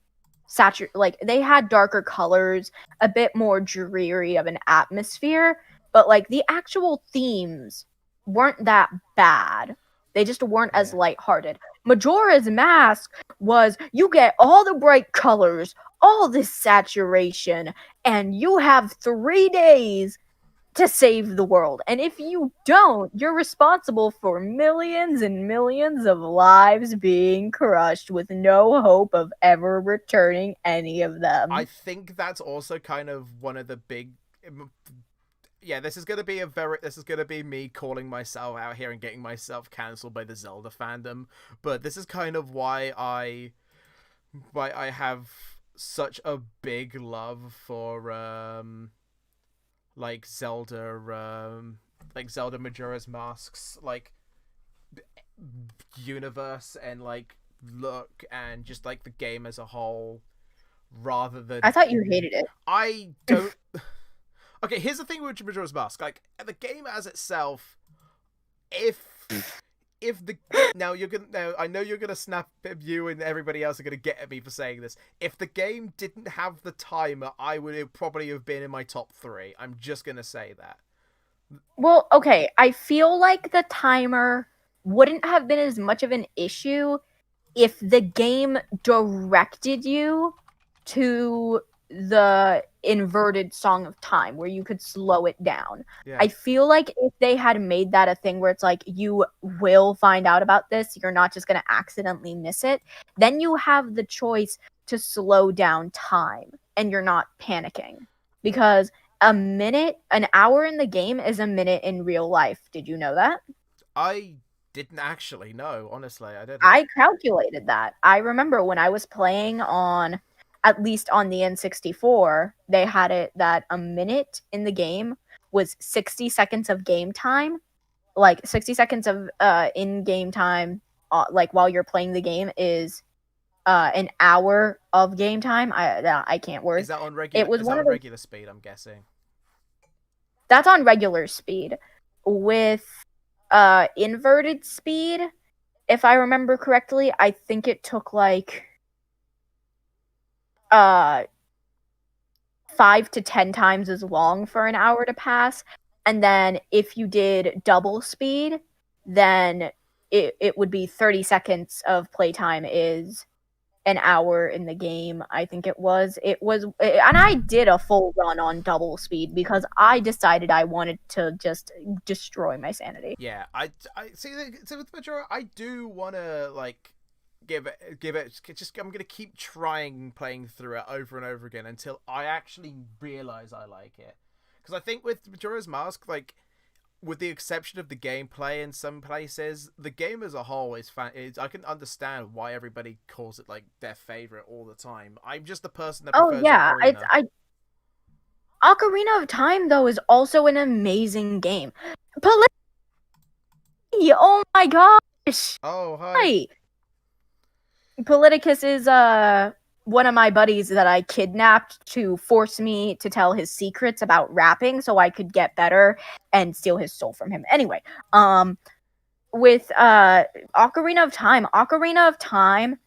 [SPEAKER 2] they had darker colors, a bit more dreary of an atmosphere, but like the actual themes weren't that bad. They just weren't as lighthearted. Majora's Mask was, you get all the bright colors, all this saturation, and you have 3 days to save the world. And if you don't, you're responsible for millions and millions of lives being crushed with no hope of ever returning any of them.
[SPEAKER 1] I think that's also kind of one of the big... Yeah, this is gonna be me calling myself out here and getting myself cancelled by the Zelda fandom, but this is kind of why I have such a big love for like Zelda Majora's Masks. Like, universe and like look and just like the game as a whole, rather than
[SPEAKER 2] I thought you hated it.
[SPEAKER 1] I don't. Okay, here's the thing with Majora's Mask. Like the game as itself, if the now you're gonna now I know you're gonna snap at you and everybody else are gonna get at me for saying this. If the game didn't have the timer, I would probably have been in my top 3. I'm just gonna say that.
[SPEAKER 2] Well, okay, I feel like the timer wouldn't have been as much of an issue if the game directed you to the inverted Song of Time where you could slow it down.
[SPEAKER 1] Yeah.
[SPEAKER 2] I feel like if they had made that a thing where it's like you will find out about this, you're not just going to accidentally miss it, then you have the choice to slow down time and you're not panicking. Because an hour in the game is a minute in real life. Did you know that?
[SPEAKER 1] I didn't actually know, honestly. I didn't.
[SPEAKER 2] I calculated that. I remember when I was playing on, at least on the N64, they had it that a minute in the game was 60 seconds of game time. Like 60 seconds of in-game time, like while you're playing the game, is an hour of game time. I can't word.
[SPEAKER 1] Is that on regular?
[SPEAKER 2] It was one of
[SPEAKER 1] regular speed, I'm guessing.
[SPEAKER 2] That's on regular speed. With inverted speed, if I remember correctly, I think it took like 5 to 10 times as long for an hour to pass. And then if you did double speed, then it would be 30 seconds of playtime is an hour in the game. I think it was, and I did a full run on double speed because I decided I wanted to just destroy my sanity.
[SPEAKER 1] Yeah, I see. So with Majora, I do want to like give it. Just I'm gonna keep trying playing through it over and over again until I actually realize I like it. Because I think with Majora's Mask, like, with the exception of the gameplay in some places, the game as a whole is I can understand why everybody calls it like their favorite all the time. I'm just the person that prefers Ocarina.
[SPEAKER 2] Ocarina of Time though is also an amazing game. Oh my gosh!
[SPEAKER 1] Oh hi.
[SPEAKER 2] Politicus is one of my buddies that I kidnapped to force me to tell his secrets about rapping so I could get better and steal his soul from him. Anyway, with Ocarina of Time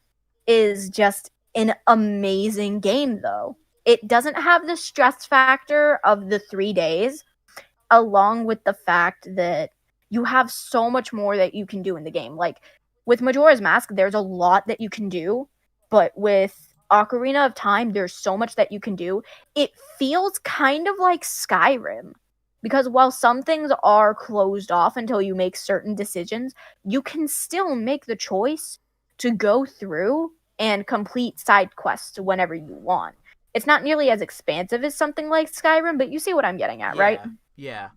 [SPEAKER 2] is just an amazing game though. It doesn't have the stress factor of the 3 days, along with the fact that you have so much more that you can do in the game. Like with Majora's Mask, there's a lot that you can do, but with Ocarina of Time, there's so much that you can do. It feels kind of like Skyrim, because while some things are closed off until you make certain decisions, you can still make the choice to go through and complete side quests whenever you want. It's not nearly as expansive as something like Skyrim, but you see what I'm getting at, right?
[SPEAKER 1] Yeah.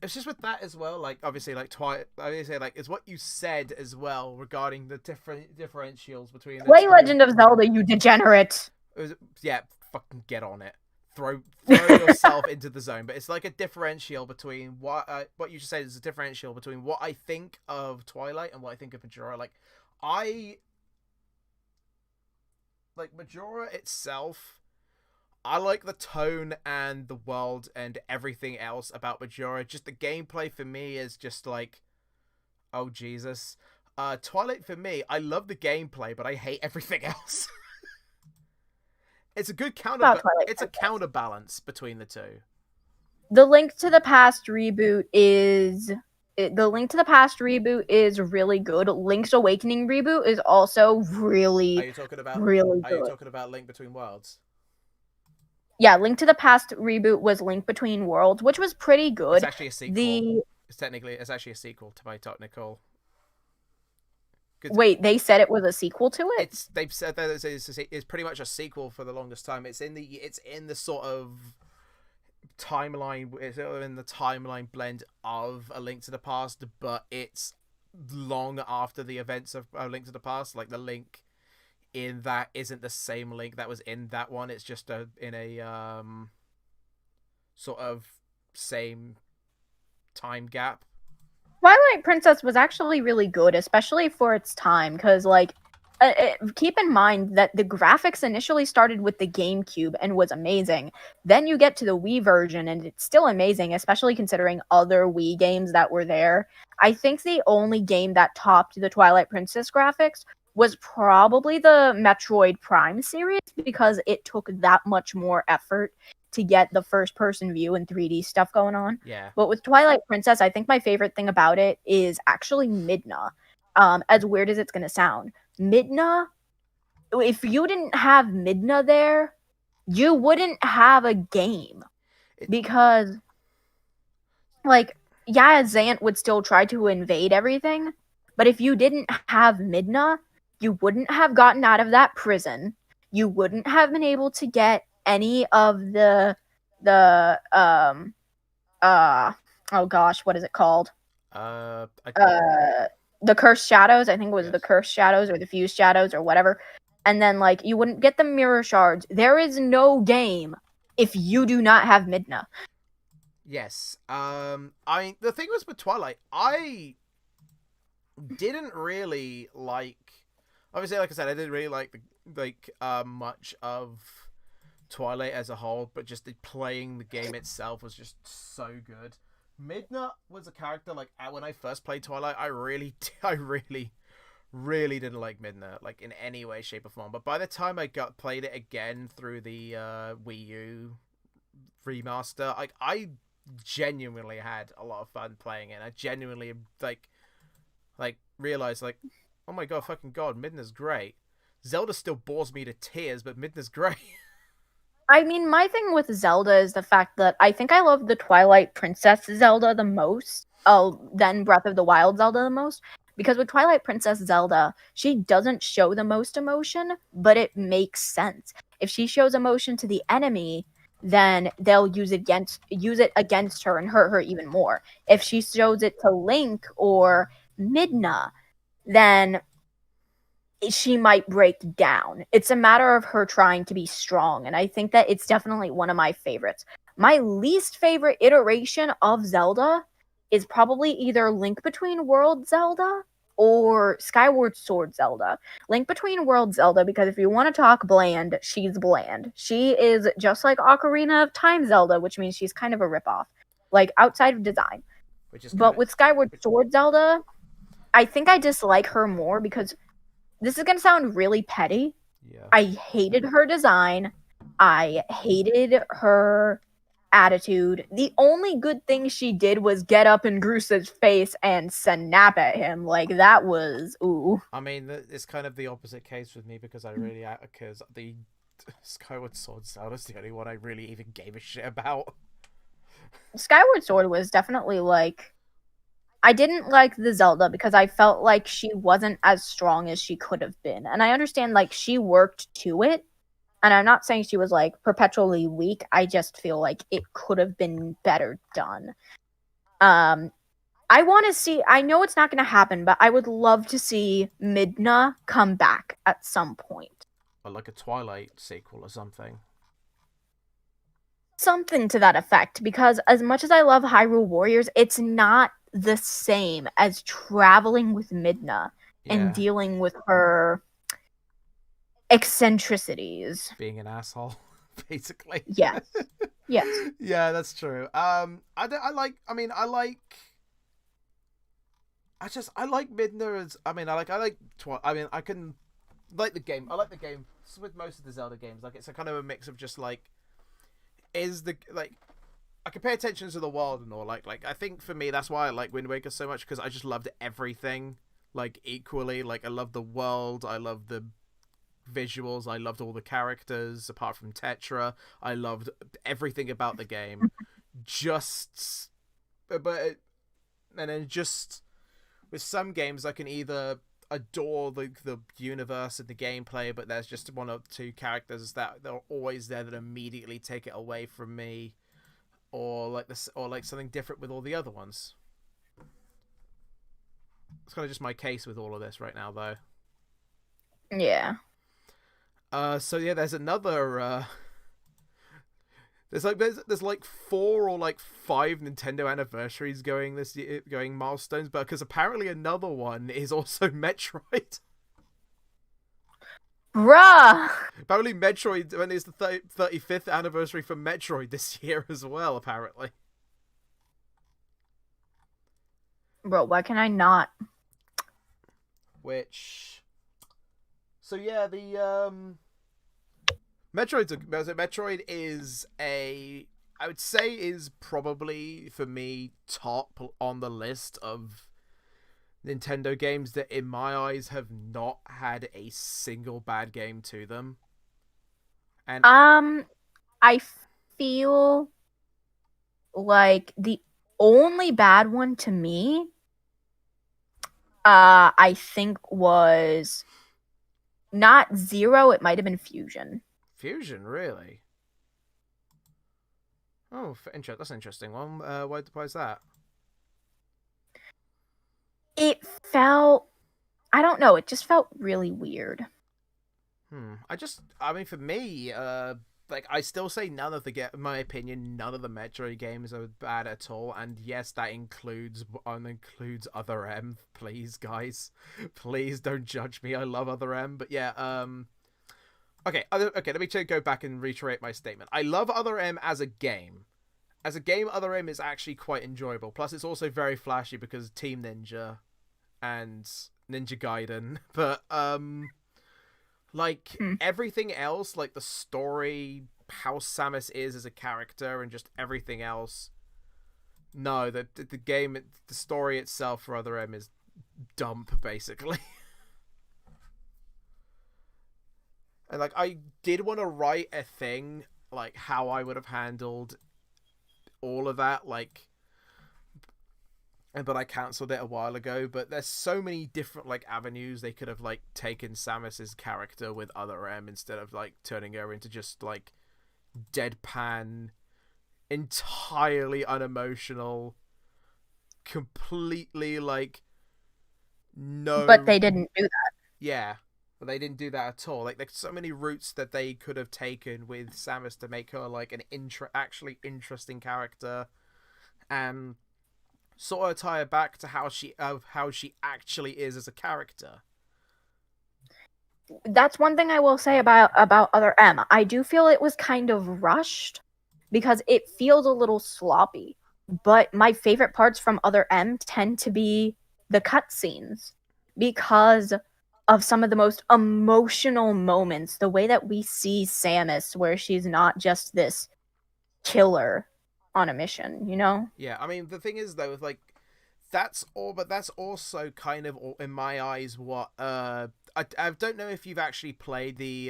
[SPEAKER 1] It's just with that as well, like, obviously, like, obviously, like, it's what you said as well regarding the different differentials between the
[SPEAKER 2] Play Legend of Zelda, you degenerate!
[SPEAKER 1] Yeah, fucking get on it. Throw yourself into the zone. But it's like a differential between what you just said is a differential between what I think of Twilight and what I think of Majora. Like Majora itself, I like the tone and the world and everything else about Majora. Just the gameplay for me is just like, oh Jesus. Twilight for me, I love the gameplay, but I hate everything else. It's a good counterbalance between the two.
[SPEAKER 2] The Link to the Past reboot is really good. Link's Awakening reboot is also really good. Are
[SPEAKER 1] you talking about Link Between Worlds?
[SPEAKER 2] Yeah, Link to the Past reboot was Link Between Worlds, which was pretty good.
[SPEAKER 1] It's actually a sequel. It's actually a sequel to my technical.
[SPEAKER 2] Wait, they said it was a sequel to it?
[SPEAKER 1] They've said that it's pretty much a sequel for the longest time. It's in the sort of timeline. It's in the timeline blend of A Link to the Past, but it's long after the events of A Link to the Past. Like the Link in that isn't the same Link that was in that one. It's just in a sort of same time gap.
[SPEAKER 2] Twilight Princess was actually really good, especially for its time, because like, keep in mind that the graphics initially started with the GameCube and was amazing. Then you get to the Wii version, and it's still amazing, especially considering other Wii games that were there. I think the only game that topped the Twilight Princess graphics was probably the Metroid Prime series, because it took that much more effort to get the first person view and 3D stuff going on.
[SPEAKER 1] Yeah.
[SPEAKER 2] But with Twilight Princess, I think my favorite thing about it is actually Midna. As weird as it's going to sound. Midna, if you didn't have Midna there, you wouldn't have a game. Because, like, yeah, Zant would still try to invade everything, but if you didn't have Midna, you wouldn't have gotten out of that prison. You wouldn't have been able to get any of the oh gosh, what is it called? The Cursed Shadows. I think it was the Cursed Shadows or the Fused Shadows or whatever. And then, like, you wouldn't get the Mirror Shards. There is no game if you do not have Midna.
[SPEAKER 1] Yes. The thing was with Twilight, I didn't really like. Obviously, like I said, I didn't really like much of Twilight as a whole, but just playing the game itself was just so good. Midna was a character, like, when I first played Twilight, I really didn't like Midna, like, in any way, shape, or form. But by the time I played it again through the Wii U remaster, I genuinely had a lot of fun playing it. I genuinely, like realized, like, oh my god, fucking god, Midna's great. Zelda still bores me to tears, but Midna's great.
[SPEAKER 2] I mean, my thing with Zelda is the fact that I think I love the Twilight Princess Zelda the most, than Breath of the Wild Zelda the most, because with Twilight Princess Zelda, she doesn't show the most emotion, but it makes sense. If she shows emotion to the enemy, then they'll use it against her and hurt her even more. If she shows it to Link or Midna, then she might break down. It's a matter of her trying to be strong, and I think that it's definitely one of my favorites. My least favorite iteration of Zelda is probably either Link Between World Zelda or Skyward Sword Zelda. Link Between World Zelda, because if you want to talk bland, she's bland. She is just like Ocarina of Time Zelda, which means she's kind of a ripoff, like, outside of design. But with Skyward Sword Zelda, I think I dislike her more because this is going to sound really petty.
[SPEAKER 1] Yeah.
[SPEAKER 2] I hated her design. I hated her attitude. The only good thing she did was get up in Grusa's face and snap at him. Like, that was, ooh.
[SPEAKER 1] I mean, it's kind of the opposite case with me, because because the Skyward Sword Zelda is the only one I really even gave a shit about.
[SPEAKER 2] Skyward Sword was definitely, like, I didn't like the Zelda because I felt like she wasn't as strong as she could have been. And I understand, like, she worked to it. And I'm not saying she was, like, perpetually weak. I just feel like it could have been better done. I want to see, I know it's not going to happen, but I would love to see Midna come back at some point.
[SPEAKER 1] Or like a Twilight sequel or something.
[SPEAKER 2] Something to that effect, because as much as I love Hyrule Warriors, it's not the same as traveling with Midna and dealing with her eccentricities.
[SPEAKER 1] Being an asshole, basically.
[SPEAKER 2] Yes. Yes.
[SPEAKER 1] Yeah, that's true. I like Midna as, I can like the game. I like the game with most of the Zelda games. Like, it's a kind of a mix of just, like, I can pay attention to the world and all. Like I think for me, that's why I like Wind Waker so much, because I just loved everything, like, equally. Like, I loved the world, I loved the visuals, I loved all the characters apart from Tetra. I loved everything about the game. But then just with some games, I can either adore the universe and the gameplay, but there's just one or two characters that they're always there that immediately take it away from me, or like something different with all the other ones. It's kind of just my case with all of this right now, though.
[SPEAKER 2] Yeah.
[SPEAKER 1] So yeah, there's another There's like 4 or like 5 Nintendo anniversaries going this year, going milestones, but because apparently another one is also Metroid.
[SPEAKER 2] Bruh!
[SPEAKER 1] Apparently Metroid, when it's the 35th anniversary for Metroid this year as well, apparently.
[SPEAKER 2] Bro, why can I not?
[SPEAKER 1] Which... So yeah, the, Metroid is a... I would say is probably, for me, top on the list of Nintendo games that, in my eyes, have not had a single bad game to them. And
[SPEAKER 2] I feel like the only bad one to me, I think was not Zero, it might have been Fusion.
[SPEAKER 1] Fusion, really? Oh, that's an interesting one. Why is that?
[SPEAKER 2] It felt, I don't know, it just felt really weird.
[SPEAKER 1] I mean, for me, like, I still say in my opinion, none of the Metroid games are bad at all. And yes, that includes Other M. Please, guys, please don't judge me. I love Other M, but yeah, okay, okay. Let me go back and reiterate my statement. I love Other M as a game. As a game, Other M is actually quite enjoyable. Plus, it's also very flashy because Team Ninja and Ninja Gaiden. But like everything else, like the story, how Samus is as a character, and just everything else. No, the game, the story itself for Other M is dump, basically. And like, I did want to write a thing like how I would have handled all of that, like, but I cancelled it a while ago. But there's so many different like avenues they could have like taken Samus's character with Other M instead of like turning her into just like deadpan, entirely unemotional, completely like no.
[SPEAKER 2] But they didn't do that.
[SPEAKER 1] Yeah, but they didn't do that at all. Like, there's so many routes that they could have taken with Samus to make her like an actually interesting character, and sort of tie her back to how she actually is as a character.
[SPEAKER 2] That's one thing I will say about Other M. I do feel it was kind of rushed because it feels a little sloppy. But my favorite parts from Other M tend to be the cutscenes because of some of the most emotional moments. The way that we see Samus, where she's not just this killer on a mission, you know?
[SPEAKER 1] Yeah, I mean, the thing is though, like, that's all, but that's also kind of, in my eyes, what I don't know if you've actually played the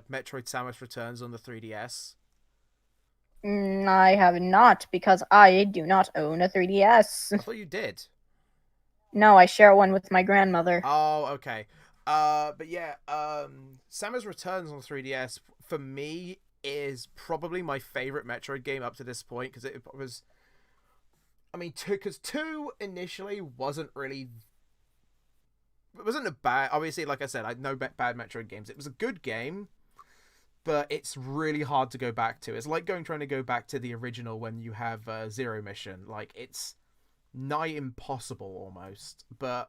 [SPEAKER 1] Metroid Samus Returns on the 3DS.
[SPEAKER 2] I have not, because I do not own a 3DS.
[SPEAKER 1] I thought you did.
[SPEAKER 2] No, I share one with my grandmother.
[SPEAKER 1] Oh, okay. But yeah, Samus Returns on 3DS for me is probably my favorite Metroid game up to this point, because it was, I mean, because 2 initially wasn't really, it wasn't a bad, obviously, like I said, I know bad Metroid games. It was a good game, but it's really hard to go back to. It's like trying to go back to the original when you have Zero Mission. Like, it's nigh impossible almost. But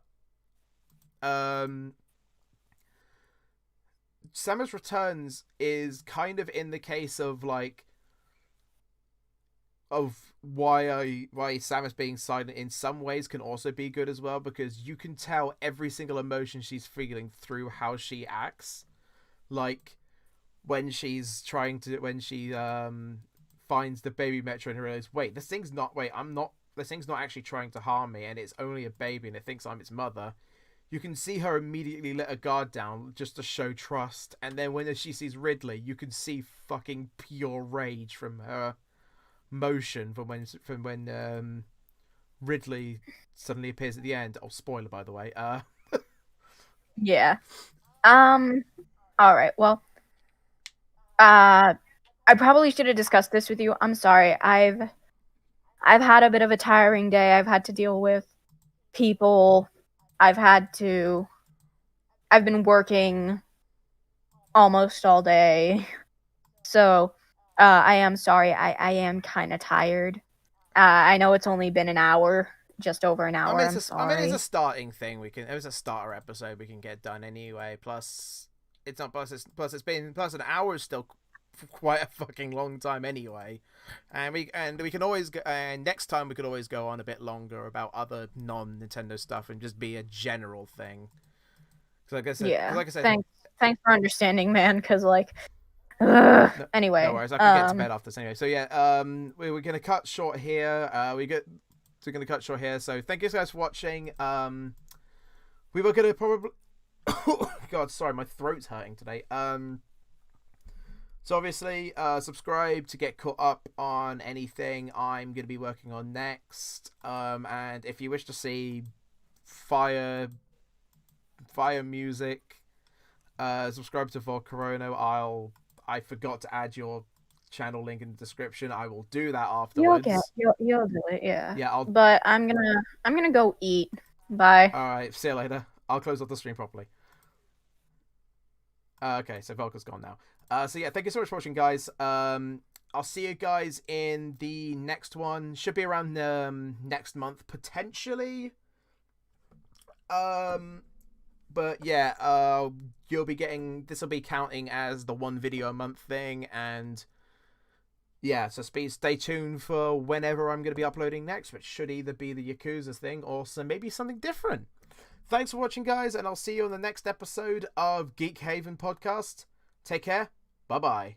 [SPEAKER 1] Samus Returns is kind of in the case of like of why Samus being silent in some ways can also be good as well, because you can tell every single emotion she's feeling through how she acts. Like when she finds the baby Metro and realizes, this thing's not actually trying to harm me, and it's only a baby and it thinks I'm its mother. You can see her immediately let her guard down just to show trust, and then when she sees Ridley, you can see fucking pure rage from her motion from when Ridley suddenly appears at the end. Oh, spoiler, by the way.
[SPEAKER 2] Yeah. All right. Well, I probably should have discussed this with you. I'm sorry. I've had a bit of a tiring day. I've had to deal with people. I've been working almost all day. So I am sorry. I am kind of tired. I know it's only been an hour, just over an hour. I'm sorry.
[SPEAKER 1] It's a starting thing. It was a starter episode we can get done anyway. Plus, it's not. Plus an hour is still quite a fucking long time anyway. And we can always go. And next time we could always go on a bit longer about other non-Nintendo stuff and just be a general thing. Because like I said,
[SPEAKER 2] thanks for understanding, man. Because like. Anyway,
[SPEAKER 1] no worries. I can get to bed after this anyway. So yeah, we're gonna cut short here. We're gonna cut short here. So thank you guys for watching. We were gonna probably. God, sorry, my throat's hurting today. So obviously, subscribe to get caught up on anything I'm gonna be working on next. And if you wish to see fire music, subscribe to Volcar-OHNO. I forgot to add your channel link in the description. I will do that afterwards.
[SPEAKER 2] You'll do it, yeah.
[SPEAKER 1] Yeah,
[SPEAKER 2] But I'm gonna go eat. Bye.
[SPEAKER 1] All right, see you later. I'll close off the stream properly. Okay, so Volcar's gone now. So yeah, thank you so much for watching, guys. I'll see you guys in the next one. Should be around next month potentially. But yeah, you'll be getting, this will be counting as the one video a month thing, and yeah, so stay tuned for whenever I'm going to be uploading next, which should either be the Yakuza thing or maybe something different. Thanks for watching, guys, and I'll see you on the next episode of Geek Haven Podcast. Take care. Bye-bye.